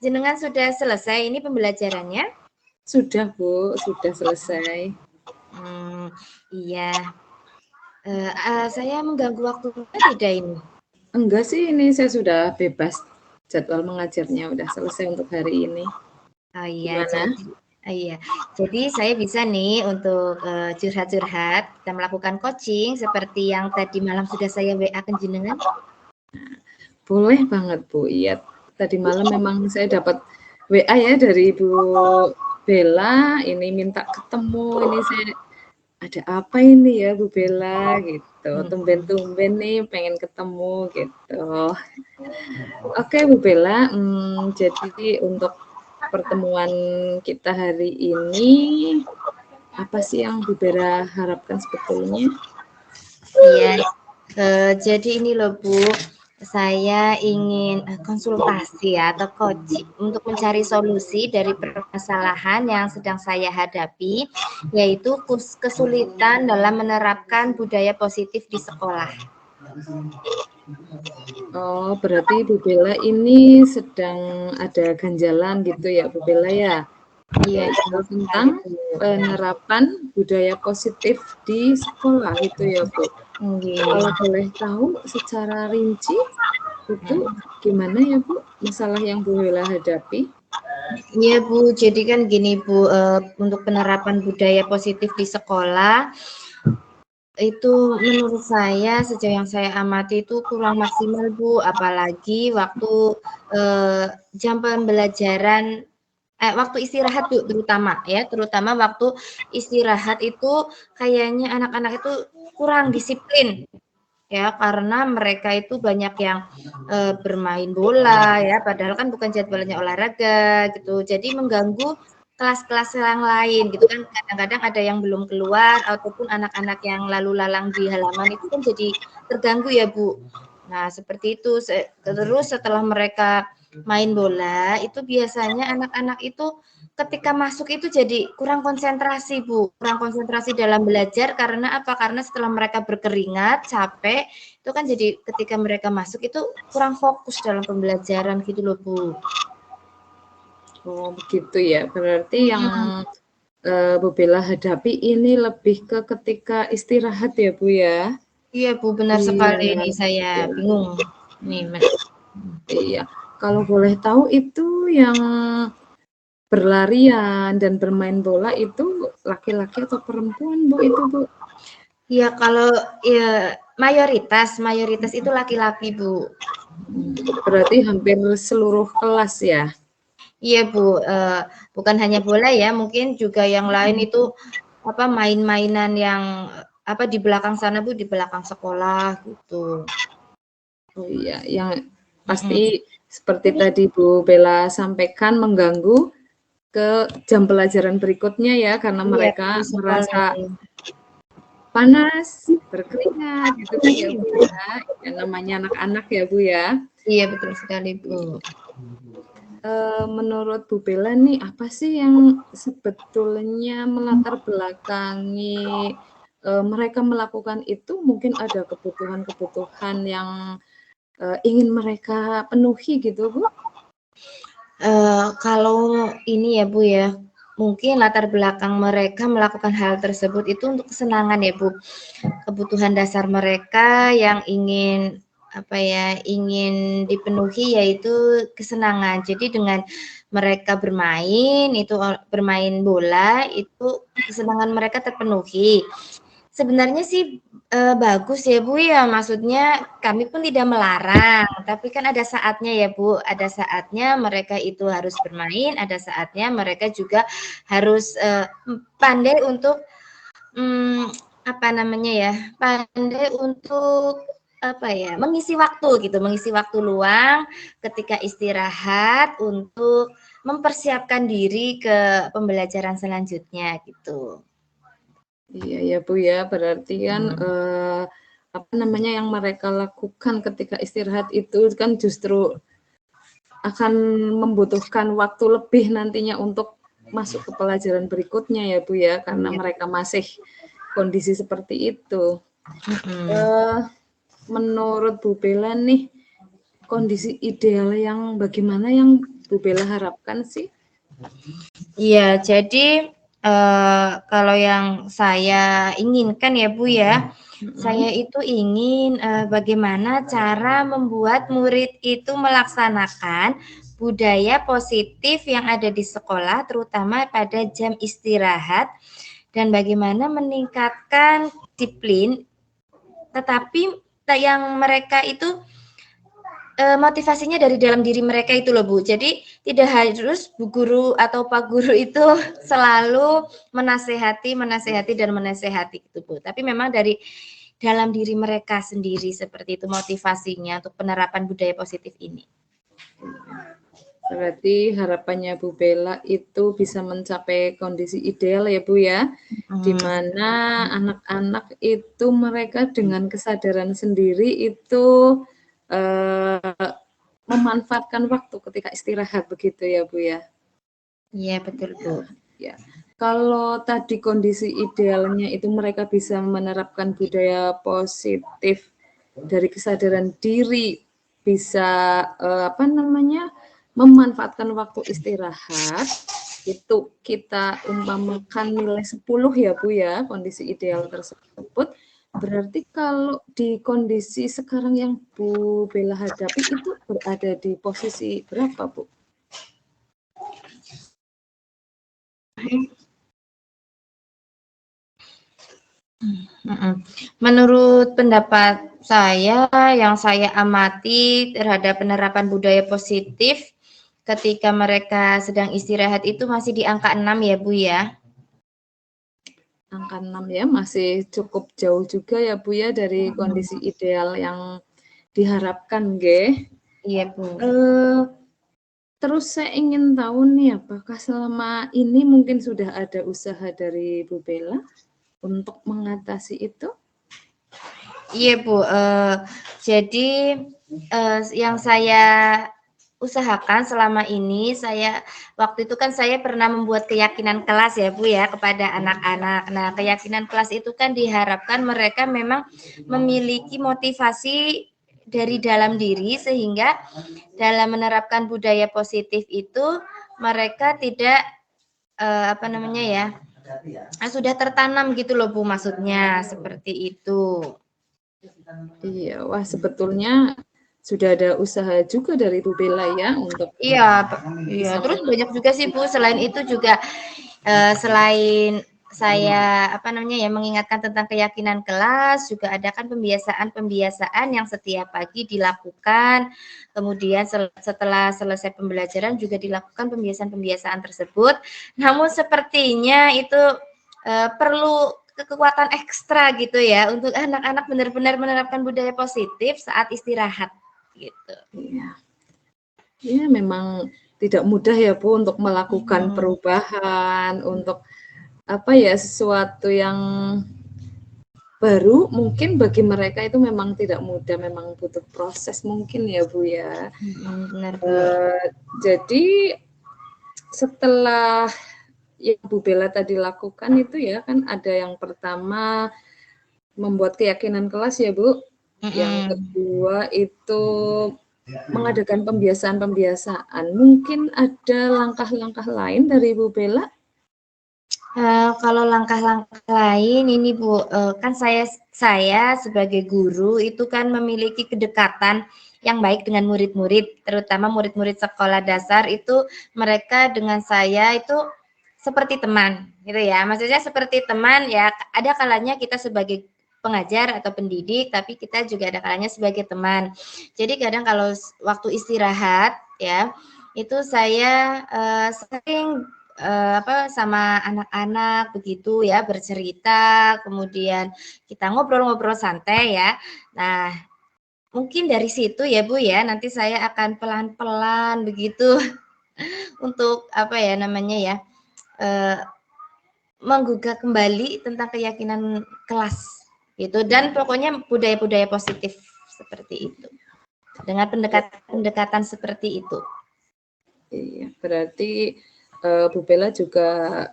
Speaker 1: Jenengan sudah selesai ini pembelajarannya?
Speaker 3: Sudah Bu, sudah selesai.
Speaker 1: Iya. Saya mengganggu waktunya tidak ini?
Speaker 3: Enggak sih, ini saya sudah bebas. Jadwal mengajarnya udah selesai untuk hari ini.
Speaker 1: Oh iya.
Speaker 3: Gimana?
Speaker 1: Jadi saya bisa nih untuk curhat-curhat, kita melakukan coaching seperti yang tadi malam sudah saya WA ke jenengan.
Speaker 3: Boleh banget Bu. Iya, tadi malam memang saya dapat WA ya dari Bu Bella, ini minta ketemu, ini saya ada apa ini ya Bu Bella gitu, tumben-tumben nih pengen ketemu gitu. Oke Bu Bella, jadi untuk pertemuan kita hari ini apa sih yang Bu Bella harapkan sebetulnya?
Speaker 1: Iya, jadi ini loh Bu, saya ingin konsultasi atau coaching untuk mencari solusi dari permasalahan yang sedang saya hadapi, yaitu kesulitan dalam menerapkan budaya positif di sekolah.
Speaker 3: Oh, berarti Bu Bella ini sedang ada ganjalan gitu ya Bu Bella ya?
Speaker 1: Iya,
Speaker 3: tentang penerapan budaya positif di sekolah gitu ya Bu. Kalau boleh tahu secara rinci itu gimana ya Bu masalah yang Bu Bella hadapi?
Speaker 1: Iya Bu, jadi kan gini Bu, untuk penerapan budaya positif di sekolah itu menurut saya sejauh yang saya amati itu kurang maksimal Bu, apalagi waktu jam pembelajaran waktu istirahat Bu, terutama waktu istirahat itu kayaknya anak-anak itu kurang disiplin ya, karena mereka itu banyak yang bermain bola ya, padahal kan bukan jadwalnya olahraga gitu. Jadi mengganggu kelas-kelas yang lain gitu kan. Kadang-kadang ada yang belum keluar ataupun anak-anak yang lalu lalang di halaman itu kan jadi terganggu ya Bu. Nah, seperti itu. Terus setelah mereka main bola, itu biasanya anak-anak itu ketika masuk itu jadi kurang konsentrasi, Bu. Kurang konsentrasi dalam belajar karena apa? Karena setelah mereka berkeringat, capek, itu kan jadi ketika mereka masuk itu kurang fokus dalam pembelajaran gitu loh, Bu.
Speaker 3: Oh, begitu ya. Berarti yang Bu Bella hadapi ini lebih ke ketika istirahat ya, Bu ya?
Speaker 1: Iya, Bu, benar sekali. Ini saya bingung. Nih, Mas.
Speaker 3: Iya. Kalau boleh tahu itu yang berlarian dan bermain bola itu laki-laki atau perempuan, Bu, itu, Bu?
Speaker 1: Iya, kalau ya mayoritas itu laki-laki, Bu.
Speaker 3: Berarti hampir seluruh kelas ya?
Speaker 1: Iya, Bu. Bukan hanya bola ya, mungkin juga yang lain itu apa main-mainan yang apa di belakang sana, Bu, di belakang sekolah gitu.
Speaker 3: Oh iya, yang pasti seperti tadi Bu Bella sampaikan mengganggu ke jam pelajaran berikutnya ya, karena mereka merasa panas, berkeringat gitu kan ya Bu ya. Ya namanya anak-anak ya Bu ya.
Speaker 1: Iya, betul sekali, Bu.
Speaker 3: Menurut Bu Bella nih apa sih yang sebetulnya melatar belakangi mereka melakukan itu? Mungkin ada kebutuhan-kebutuhan yang ingin mereka penuhi gitu, Bu?
Speaker 1: Kalau ini ya, Bu ya, mungkin latar belakang mereka melakukan hal tersebut itu untuk kesenangan ya, Bu. Kebutuhan dasar mereka yang ingin apa ya, ingin dipenuhi yaitu kesenangan. Jadi dengan mereka bermain bola itu kesenangan mereka terpenuhi. Sebenarnya sih bagus ya Bu ya, maksudnya kami pun tidak melarang, tapi kan ada saatnya ya Bu, ada saatnya mereka itu harus bermain, ada saatnya mereka juga harus pandai untuk apa namanya ya, pandai untuk apa ya, mengisi waktu gitu, mengisi waktu luang ketika istirahat untuk mempersiapkan diri ke pembelajaran selanjutnya gitu.
Speaker 3: Iya ya Bu ya, berarti kan apa namanya yang mereka lakukan ketika istirahat itu kan justru akan membutuhkan waktu lebih nantinya untuk masuk ke pelajaran berikutnya ya Bu ya, karena mereka masih kondisi seperti itu. Menurut Bu Bella nih, kondisi ideal yang bagaimana yang Bu Bella harapkan sih?
Speaker 1: Iya, jadi kalau yang saya inginkan ya Bu ya, saya itu ingin bagaimana cara membuat murid itu melaksanakan budaya positif yang ada di sekolah, terutama pada jam istirahat, dan bagaimana meningkatkan disiplin, tetapi yang mereka itu motivasinya dari dalam diri mereka itu loh Bu. Jadi tidak harus Bu Guru atau Pak Guru itu selalu menasehati gitu Bu. Tapi memang dari dalam diri mereka sendiri seperti itu motivasinya untuk penerapan budaya positif ini.
Speaker 3: Berarti harapannya Bu Bella itu bisa mencapai kondisi ideal ya Bu ya, di mana anak-anak itu mereka dengan kesadaran sendiri itu memanfaatkan waktu ketika istirahat begitu ya Bu ya?
Speaker 1: Iya betul Bu.
Speaker 3: Ya. Kalau tadi kondisi idealnya itu mereka bisa menerapkan budaya positif dari kesadaran diri, bisa apa namanya memanfaatkan waktu istirahat, itu kita umpamakan nilai 10 ya Bu ya, kondisi ideal tersebut. Berarti kalau di kondisi sekarang yang Bu Bella hadapi itu berada di posisi berapa Bu?
Speaker 1: Menurut pendapat saya, yang saya amati terhadap penerapan budaya positif ketika mereka sedang istirahat itu masih di angka 6 ya Bu ya.
Speaker 3: Angka 6 ya, masih cukup jauh juga ya Bu ya dari kondisi ideal yang diharapkan nggih.
Speaker 1: Iya Bu.
Speaker 3: Terus saya ingin tahu nih, apakah selama ini mungkin sudah ada usaha dari Bu Bella untuk mengatasi itu?
Speaker 1: Iya Bu, jadi yang saya usahakan selama ini, waktu itu kan saya pernah membuat keyakinan kelas ya Bu ya kepada anak-anak. Nah, keyakinan kelas itu kan diharapkan mereka memang memiliki motivasi dari dalam diri sehingga dalam menerapkan budaya positif itu mereka tidak sudah tertanam gitu loh Bu, maksudnya seperti itu.
Speaker 3: Iya, wah sebetulnya sudah ada usaha juga dari Bu Bella ya untuk
Speaker 1: Iya, terus banyak juga sih Bu, selain itu juga selain saya mengingatkan tentang keyakinan kelas, juga ada kan pembiasaan yang setiap pagi dilakukan, kemudian setelah selesai pembelajaran juga dilakukan pembiasaan tersebut. Namun sepertinya itu perlu kekuatan ekstra gitu ya untuk anak-anak benar-benar menerapkan budaya positif saat istirahat gitu.
Speaker 3: Iya. Ya, memang tidak mudah ya Bu untuk melakukan perubahan, untuk sesuatu yang baru mungkin bagi mereka itu memang tidak mudah, memang butuh proses mungkin ya Bu ya.
Speaker 1: Benar Bu.
Speaker 3: Jadi setelah yang Bu Bella tadi lakukan itu ya kan ada yang pertama membuat keyakinan kelas ya Bu. Yang kedua itu mengadakan pembiasaan-pembiasaan. Mungkin ada langkah-langkah lain dari Bu Bella?
Speaker 1: Kalau langkah-langkah lain ini Bu, kan saya sebagai guru itu kan memiliki kedekatan yang baik dengan murid-murid, terutama murid-murid sekolah dasar itu mereka dengan saya itu seperti teman, gitu ya. Maksudnya seperti teman ya, ada kalanya kita sebagai pengajar atau pendidik, tapi kita juga ada kalanya sebagai teman. Jadi kadang kalau waktu istirahat ya, itu saya sering sama anak-anak begitu ya, bercerita, kemudian kita ngobrol-ngobrol santai ya. Nah, mungkin dari situ ya Bu ya, nanti saya akan pelan-pelan begitu untuk menggugah kembali tentang keyakinan kelas gitu, dan pokoknya budaya-budaya positif seperti itu. Dengan pendekatan seperti itu.
Speaker 3: Iya, berarti Bu Bella juga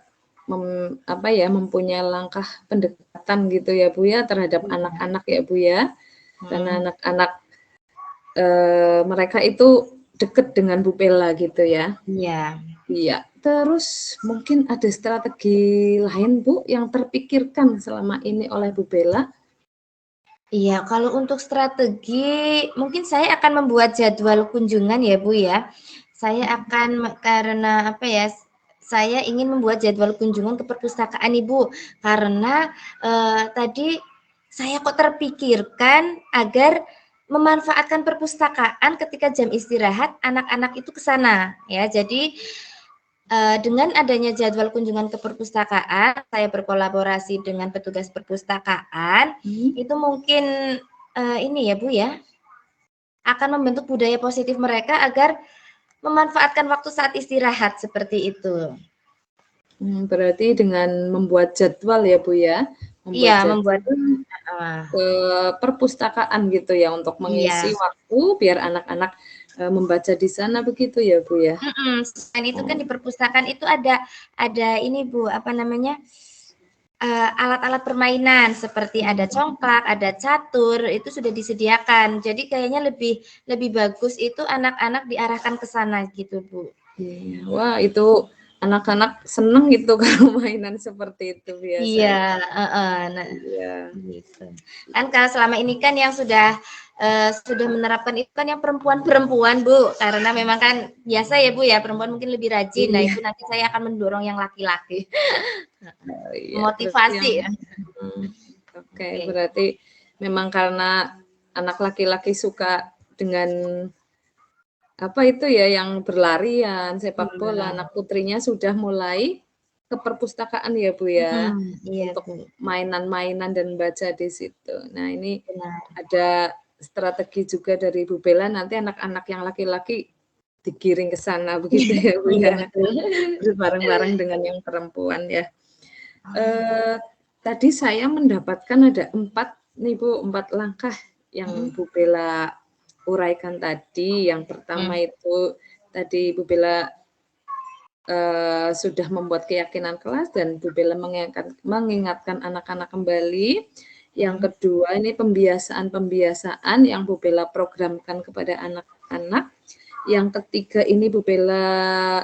Speaker 3: mempunyai langkah pendekatan gitu ya Bu ya terhadap anak-anak ya Bu ya. Karena anak-anak mereka itu dekat dengan Bu Bella gitu ya.
Speaker 1: Iya.
Speaker 3: Iya. Terus mungkin ada strategi lain Bu yang terpikirkan selama ini oleh Bu Bella?
Speaker 1: Iya, kalau untuk strategi mungkin saya akan membuat jadwal kunjungan ya Bu ya. Saya akan karena saya ingin membuat jadwal kunjungan ke perpustakaan Ibu karena tadi saya kok terpikirkan agar memanfaatkan perpustakaan ketika jam istirahat anak-anak itu ke sana ya. Jadi dengan adanya jadwal kunjungan ke perpustakaan, saya berkolaborasi dengan petugas perpustakaan, itu mungkin ini ya Bu ya, akan membentuk budaya positif mereka agar memanfaatkan waktu saat istirahat seperti itu.
Speaker 3: Berarti dengan membuat jadwal ya Bu ya,
Speaker 1: Membuat
Speaker 3: ke perpustakaan gitu ya untuk mengisi waktu biar anak-anak membaca di sana begitu ya Bu ya.
Speaker 1: Selain itu kan di perpustakaan itu ada ini Bu, alat-alat permainan seperti ada congklak, ada catur, itu sudah disediakan. Jadi kayaknya lebih bagus itu anak-anak diarahkan ke sana gitu Bu.
Speaker 3: Iya. Wah itu anak-anak seneng gitu kalau mainan seperti itu biasanya.
Speaker 1: Iya, gitu. Kan kalau selama ini kan yang sudah menerapkan itu kan yang perempuan-perempuan Bu, karena memang kan biasa ya Bu ya, perempuan mungkin lebih rajin. Nah itu nanti saya akan mendorong yang laki-laki. Motivasi ya.
Speaker 3: Oke, berarti memang karena anak laki-laki suka dengan apa itu ya, yang berlarian, sepak bola, anak putrinya sudah mulai ke perpustakaan ya Bu ya,
Speaker 1: Iya
Speaker 3: untuk
Speaker 1: Bu,
Speaker 3: mainan-mainan dan baca di situ. Nah ini
Speaker 1: benar.
Speaker 3: ada strategi juga dari Bu Bella, nanti anak-anak yang laki-laki digiring ke sana begitu ya Bu
Speaker 1: Iya
Speaker 3: ya,
Speaker 1: betul.
Speaker 3: bareng-bareng dengan yang perempuan ya. Tadi saya mendapatkan ada 4 nih Bu, 4 langkah yang Bu Bella uraikan tadi. Yang pertama itu tadi Bu Bella sudah membuat keyakinan kelas dan Bu Bella mengingatkan anak-anak kembali. Yang kedua ini pembiasaan yang Bu Bella programkan kepada anak-anak. Yang ketiga ini Bu Bella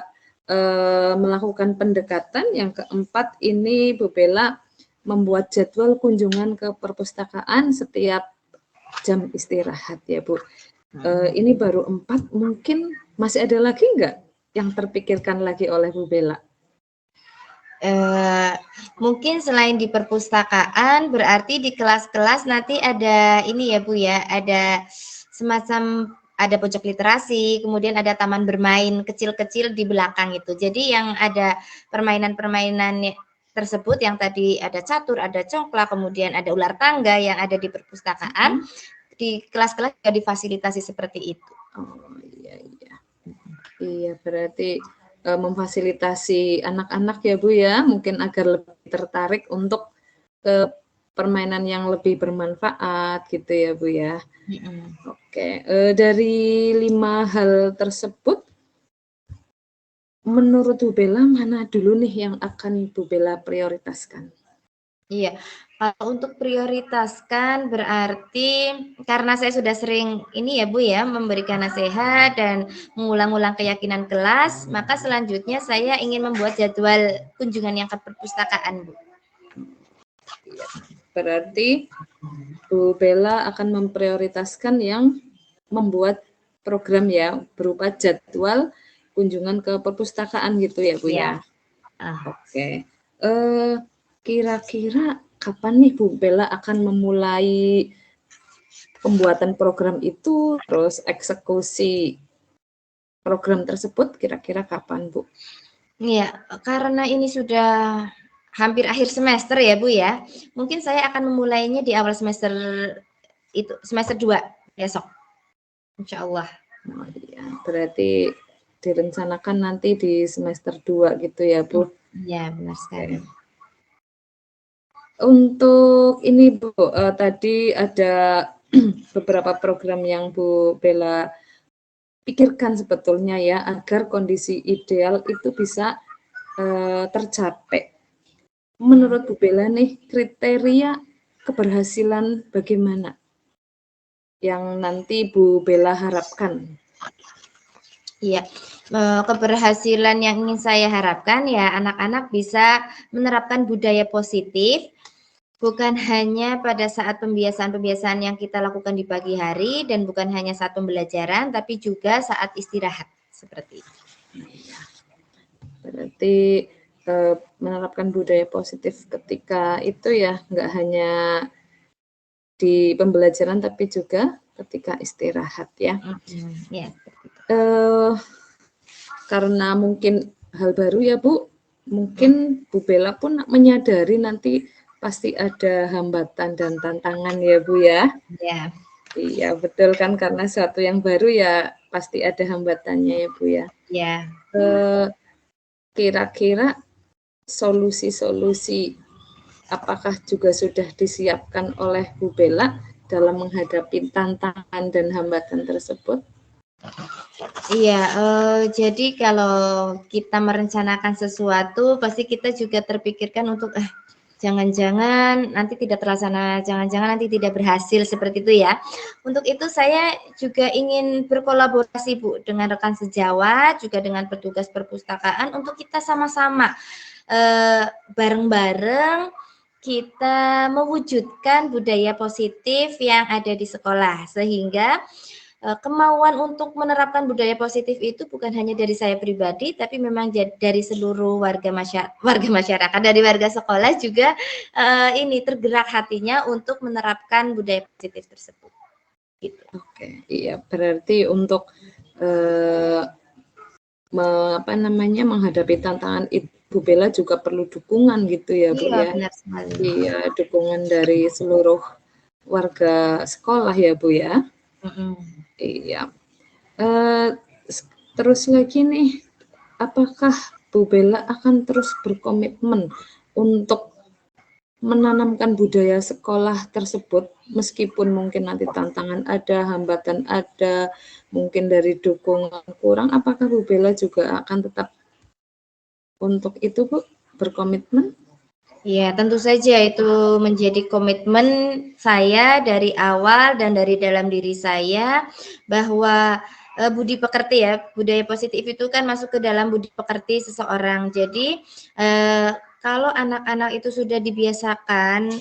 Speaker 3: melakukan pendekatan. Yang keempat ini Bu Bella membuat jadwal kunjungan ke perpustakaan setiap jam istirahat ya Bu. Ini baru 4, mungkin masih ada lagi enggak yang terpikirkan lagi oleh Bu Bella?
Speaker 1: Mungkin selain di perpustakaan, berarti di kelas-kelas nanti ada ini ya Bu ya, ada semacam ada pojok literasi, kemudian ada taman bermain kecil-kecil di belakang itu. Jadi yang ada permainan-permainan tersebut yang tadi ada catur, ada congklak, kemudian ada ular tangga yang ada di perpustakaan, di kelas-kelas juga difasilitasi seperti itu.
Speaker 3: Oh iya. Iya, berarti memfasilitasi anak-anak ya Bu ya, mungkin agar lebih tertarik untuk ke permainan yang lebih bermanfaat gitu ya Bu ya. Oke, dari 5 hal tersebut, menurut Bu Bella mana dulu nih yang akan Bu Bella prioritaskan?
Speaker 1: Iya, kalau untuk prioritaskan berarti karena saya sudah sering ini ya Bu ya, memberikan nasihat dan mengulang-ulang keyakinan kelas, maka selanjutnya saya ingin membuat jadwal kunjungan yang ke perpustakaan Bu.
Speaker 3: Berarti Bu Bella akan memprioritaskan yang membuat program ya, berupa jadwal kunjungan ke perpustakaan gitu ya Bu ya? Oke. Kira-kira kapan nih Bu Bella akan memulai pembuatan program itu, terus eksekusi program tersebut kira-kira kapan Bu?
Speaker 1: Iya, karena ini sudah hampir akhir semester ya Bu ya, mungkin saya akan memulainya di awal semester itu, semester 2 besok, insya Allah.
Speaker 3: Oh, iya. Berarti direncanakan nanti di semester 2 gitu ya Bu?
Speaker 1: Iya, benar sekali.
Speaker 3: Untuk ini Bu, tadi ada beberapa program yang Bu Bella pikirkan sebetulnya ya, agar kondisi ideal itu bisa tercapai. Menurut Bu Bella nih, kriteria keberhasilan bagaimana yang nanti Bu Bella harapkan?
Speaker 1: Iya, keberhasilan yang ingin saya harapkan ya anak-anak bisa menerapkan budaya positif, bukan hanya pada saat pembiasaan-pembiasaan yang kita lakukan di pagi hari dan bukan hanya saat pembelajaran, tapi juga saat istirahat seperti itu.
Speaker 3: Berarti menerapkan budaya positif ketika itu ya, nggak hanya di pembelajaran tapi juga ketika istirahat ya.
Speaker 1: Ya.
Speaker 3: Karena mungkin hal baru ya Bu, mungkin Bu Bella pun menyadari nanti pasti ada hambatan dan tantangan ya Bu ya.
Speaker 1: Ya.
Speaker 3: Iya betul kan, karena sesuatu yang baru ya pasti ada hambatannya ya Bu ya.
Speaker 1: Ya.
Speaker 3: Kira-kira solusi-solusi apakah juga sudah disiapkan oleh Bu Bella dalam menghadapi tantangan dan hambatan tersebut?
Speaker 1: Iya, jadi kalau kita merencanakan sesuatu, pasti kita juga terpikirkan untuk jangan-jangan nanti tidak terlaksana, jangan-jangan nanti tidak berhasil seperti itu ya. Untuk itu saya juga ingin berkolaborasi Bu dengan rekan sejawat, juga dengan petugas perpustakaan untuk kita sama-sama bareng-bareng kita mewujudkan budaya positif yang ada di sekolah, sehingga kemauan untuk menerapkan budaya positif itu bukan hanya dari saya pribadi, tapi memang dari seluruh warga masyarakat, dari warga sekolah juga ini tergerak hatinya untuk menerapkan budaya positif tersebut. Gitu.
Speaker 3: Oke, iya berarti untuk menghadapi tantangan itu, Bu Bella juga perlu dukungan gitu ya, Bu
Speaker 1: Iya,
Speaker 3: ya.
Speaker 1: benar sekali.
Speaker 3: Iya, dukungan dari seluruh warga sekolah ya, Bu ya. Iya. Terus lagi nih, apakah Bu Bella akan terus berkomitmen untuk menanamkan budaya sekolah tersebut meskipun mungkin nanti tantangan ada, hambatan ada, mungkin dari dukungan kurang, apakah Bu Bella juga akan tetap untuk itu, Bu, berkomitmen?
Speaker 1: Ya, tentu saja itu menjadi komitmen saya dari awal dan dari dalam diri saya bahwa budi pekerti ya, budaya positif itu kan masuk ke dalam budi pekerti seseorang. Jadi kalau anak-anak itu sudah dibiasakan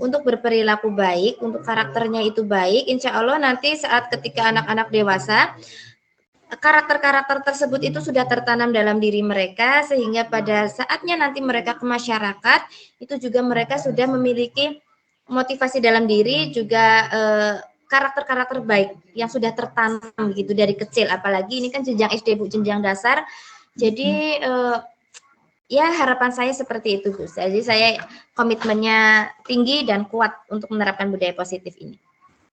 Speaker 1: untuk berperilaku baik, untuk karakternya itu baik, insya Allah nanti saat ketika anak-anak dewasa, karakter-karakter tersebut itu sudah tertanam dalam diri mereka sehingga pada saatnya nanti mereka ke masyarakat itu juga mereka sudah memiliki motivasi dalam diri juga karakter-karakter baik yang sudah tertanam gitu dari kecil, apalagi ini kan jenjang SD, Bu, jenjang dasar. Jadi ya harapan saya seperti itu, Bu. Jadi saya komitmennya tinggi dan kuat untuk menerapkan budaya positif ini.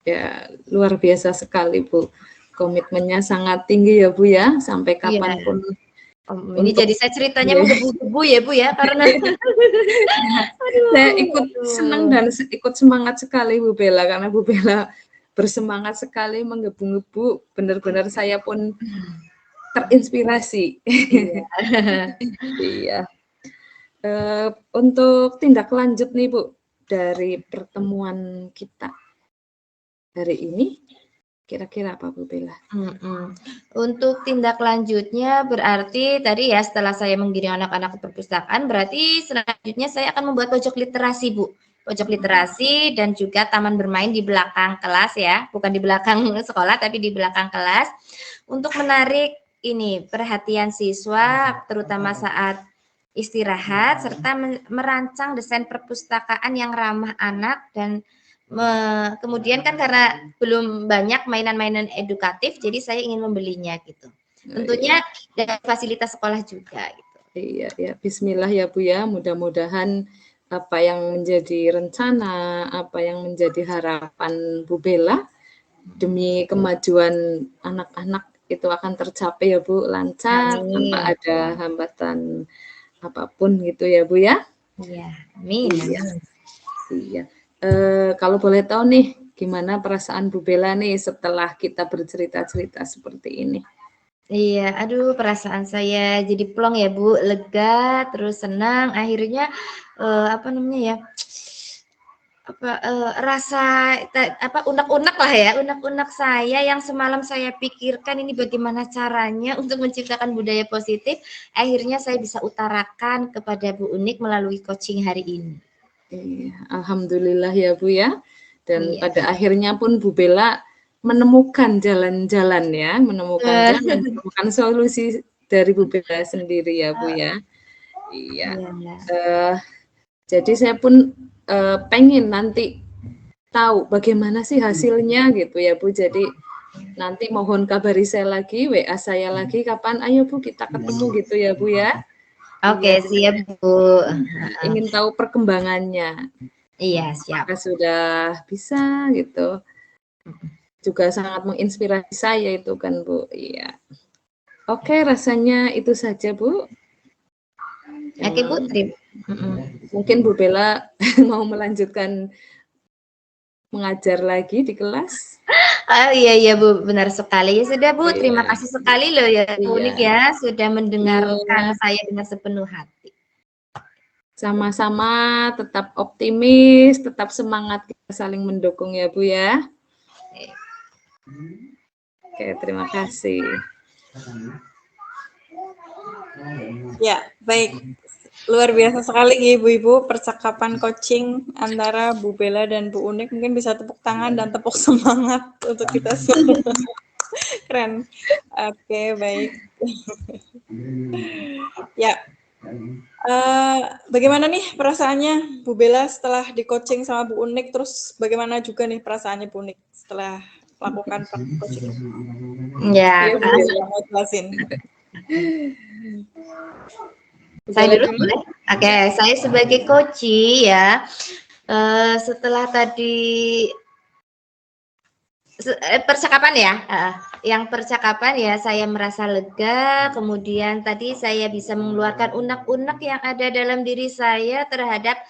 Speaker 3: Ya, luar biasa sekali, Bu. Komitmennya sangat tinggi ya, Bu ya, sampai kapanpun.
Speaker 1: Ini jadi saya ceritanya menggebu-gebu ya, Bu ya, karena
Speaker 3: saya ikut senang dan ikut semangat sekali, Bu Bella, karena Bu Bella bersemangat sekali menggebu-gebu, benar-benar saya pun terinspirasi. Iya. Untuk tindak lanjut nih, Bu, dari pertemuan kita hari ini, kira-kira apa, Bu Bella?
Speaker 1: Untuk tindak lanjutnya berarti tadi ya setelah saya menggiring anak-anak ke perpustakaan, berarti selanjutnya saya akan membuat pojok literasi, Bu. Pojok literasi dan juga taman bermain di belakang kelas ya, bukan di belakang sekolah tapi di belakang kelas untuk menarik ini perhatian siswa terutama saat istirahat serta merancang desain perpustakaan yang ramah anak dan kemudian kan karena belum banyak mainan-mainan edukatif, jadi saya ingin membelinya gitu. Tentunya dari fasilitas sekolah juga gitu.
Speaker 3: Iya, ya. Bismillah ya, Bu ya. Mudah-mudahan apa yang menjadi rencana, apa yang menjadi harapan Bu Bella demi kemajuan anak-anak itu akan tercapai ya, Bu, lancar tanpa ada hambatan apapun gitu ya, Bu ya.
Speaker 1: Iya, amin.
Speaker 3: Iya. Kalau boleh tahu nih, gimana perasaan Bu Bella nih setelah kita bercerita-cerita seperti ini?
Speaker 1: Iya, aduh perasaan saya jadi plong ya, Bu, lega, terus senang, akhirnya apa namanya ya? Rasa unek-unek lah ya, unek-unek saya yang semalam saya pikirkan ini bagaimana caranya untuk menciptakan budaya positif, akhirnya saya bisa utarakan kepada Bu Unik melalui coaching hari ini.
Speaker 3: Iya, alhamdulillah ya, Bu ya. Dan pada akhirnya pun Bu Bella menemukan jalan-jalan ya, menemukan solusi dari Bu Bella sendiri ya, Bu ya. Iya. Jadi saya pun pengen nanti tahu bagaimana sih hasilnya gitu ya, Bu. Jadi nanti mohon kabari saya lagi, WA saya lagi kapan, ayo Bu kita ketemu gitu ya, Bu ya.
Speaker 1: Oke, siap, Bu.
Speaker 3: Ingin tahu perkembangannya.
Speaker 1: Iya, siap.
Speaker 3: Apakah sudah bisa gitu. Juga sangat menginspirasi saya itu kan, Bu. Iya. Oke, rasanya itu saja, Bu.
Speaker 1: Oke, Bu.
Speaker 3: Mungkin Bu Bella mau melanjutkan mengajar lagi di kelas.
Speaker 1: Oh iya Bu, benar sekali. Ya sudah Bu, terima kasih sekali loh ya Bu Unik ya sudah mendengarkan saya dengan sepenuh hati.
Speaker 3: Sama-sama, tetap optimis, tetap semangat, kita saling mendukung ya Bu ya. Oke, terima kasih.
Speaker 2: Ya, baik. Luar biasa sekali Ibu-Ibu percakapan coaching antara Bu Bella dan Bu Unik. Mungkin bisa tepuk tangan dan tepuk semangat untuk kita semua. Keren. Oke, baik. Ya. Bagaimana nih perasaannya Bu Bella setelah di coaching sama Bu Unik? Terus bagaimana juga nih perasaannya Bu Unik setelah melakukan praktik coaching?
Speaker 1: Ya,
Speaker 2: Iya, Bu Bella mau jelasin.
Speaker 1: saya dulu boleh? Oke, saya sebagai coachee ya, setelah tadi percakapan ya, yang percakapan ya saya merasa lega, kemudian tadi saya bisa mengeluarkan unek-unek yang ada dalam diri saya terhadap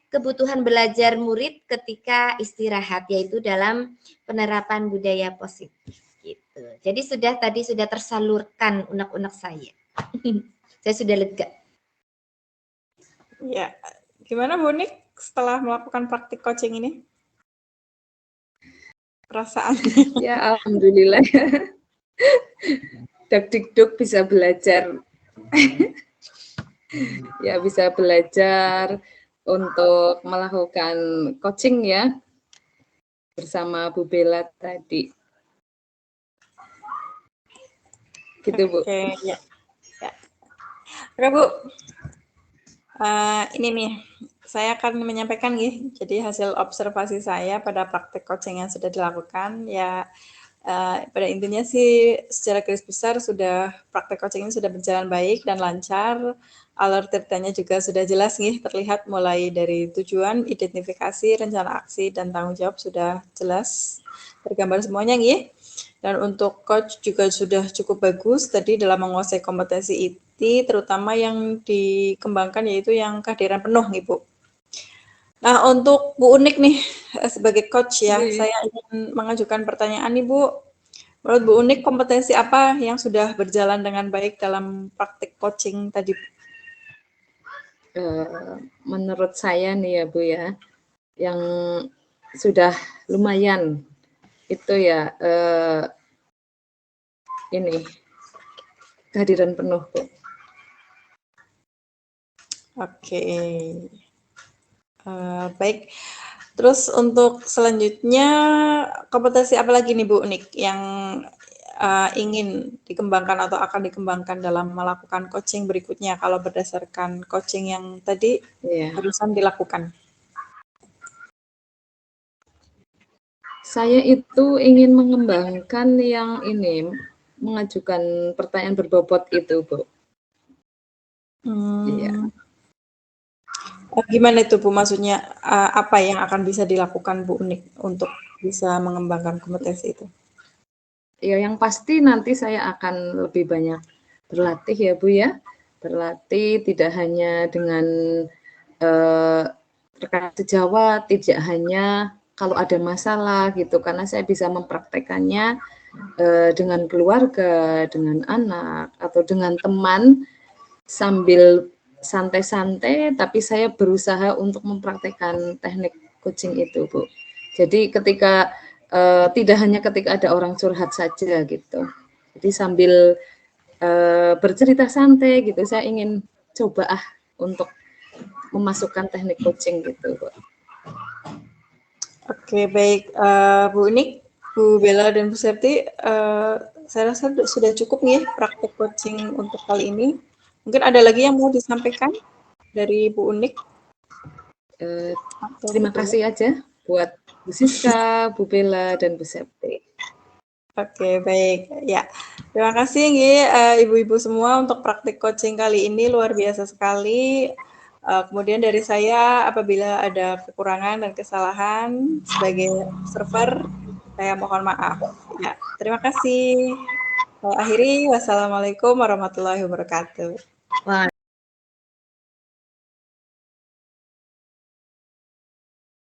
Speaker 1: kebutuhan belajar murid ketika istirahat, yaitu dalam penerapan budaya positif. Gitu. Jadi tadi sudah tersalurkan unek-unek saya. Saya sudah lega.
Speaker 2: Ya, gimana Bu Nik setelah melakukan praktik coaching ini? Perasaannya?
Speaker 3: Ya, alhamdulillah. Dak-dikduk bisa belajar. Ya, bisa belajar untuk melakukan coaching ya bersama Bu Bella tadi. Gitu, Bu.
Speaker 2: Oke, ya. Oke, Bu. Ini nih, saya akan menyampaikan nih, jadi hasil observasi saya pada praktik coaching yang sudah dilakukan, ya pada intinya sih secara garis besar sudah praktik coaching ini sudah berjalan baik dan lancar, alur ceritanya juga sudah jelas nih, terlihat mulai dari tujuan, identifikasi, rencana aksi, dan tanggung jawab sudah jelas tergambar semuanya nih. Dan untuk coach juga sudah cukup bagus tadi dalam menguasai kompetensi IT, terutama yang dikembangkan yaitu yang kehadiran penuh, Ibu. Nah, untuk Bu Unik nih, sebagai coach ya, saya ingin mengajukan pertanyaan nih, Bu. Menurut Bu Unik, kompetensi apa yang sudah berjalan dengan baik dalam praktik coaching tadi?
Speaker 3: Menurut saya nih ya, Bu ya, yang sudah lumayan itu ya ini kehadiran penuh, Bu.
Speaker 2: Oke, baik. Terus untuk selanjutnya kompetensi apa lagi nih Bu Unik yang ingin dikembangkan atau akan dikembangkan dalam melakukan coaching berikutnya kalau berdasarkan coaching yang tadi barusan dilakukan?
Speaker 3: Saya itu ingin mengembangkan yang ini, mengajukan pertanyaan berbobot itu, Bu. Iya.
Speaker 2: Gimana itu Bu, maksudnya apa yang akan bisa dilakukan Bu Unik untuk bisa mengembangkan kompetensi itu?
Speaker 3: Ya, yang pasti nanti saya akan lebih banyak berlatih ya Bu ya. Berlatih tidak hanya dengan rekan sejawat, tidak hanya kalau ada masalah gitu, karena saya bisa mempraktekannya dengan keluarga, dengan anak, atau dengan teman sambil santai-santai, tapi saya berusaha untuk mempraktekkan teknik coaching itu, Bu. Jadi ketika tidak hanya ketika ada orang curhat saja gitu. Jadi sambil bercerita santai gitu, saya ingin coba untuk memasukkan teknik coaching gitu, Bu.
Speaker 2: Oke, baik Bu Unik, Bu Bella dan Bu Septi, saya rasa sudah cukup nih praktek coaching untuk kali ini. Mungkin ada lagi yang mau disampaikan dari Bu Unik?
Speaker 3: Terima kasih aja buat Bu Siska, Bu Bella, dan Bu Septi.
Speaker 2: Oke, baik. Ya, terima kasih ibu-ibu semua untuk praktik coaching kali ini, luar biasa sekali. Kemudian dari saya, apabila ada kekurangan dan kesalahan sebagai observer, saya mohon maaf. Ya, terima kasih. Saya akhiri, wassalamualaikum warahmatullahi wabarakatuh.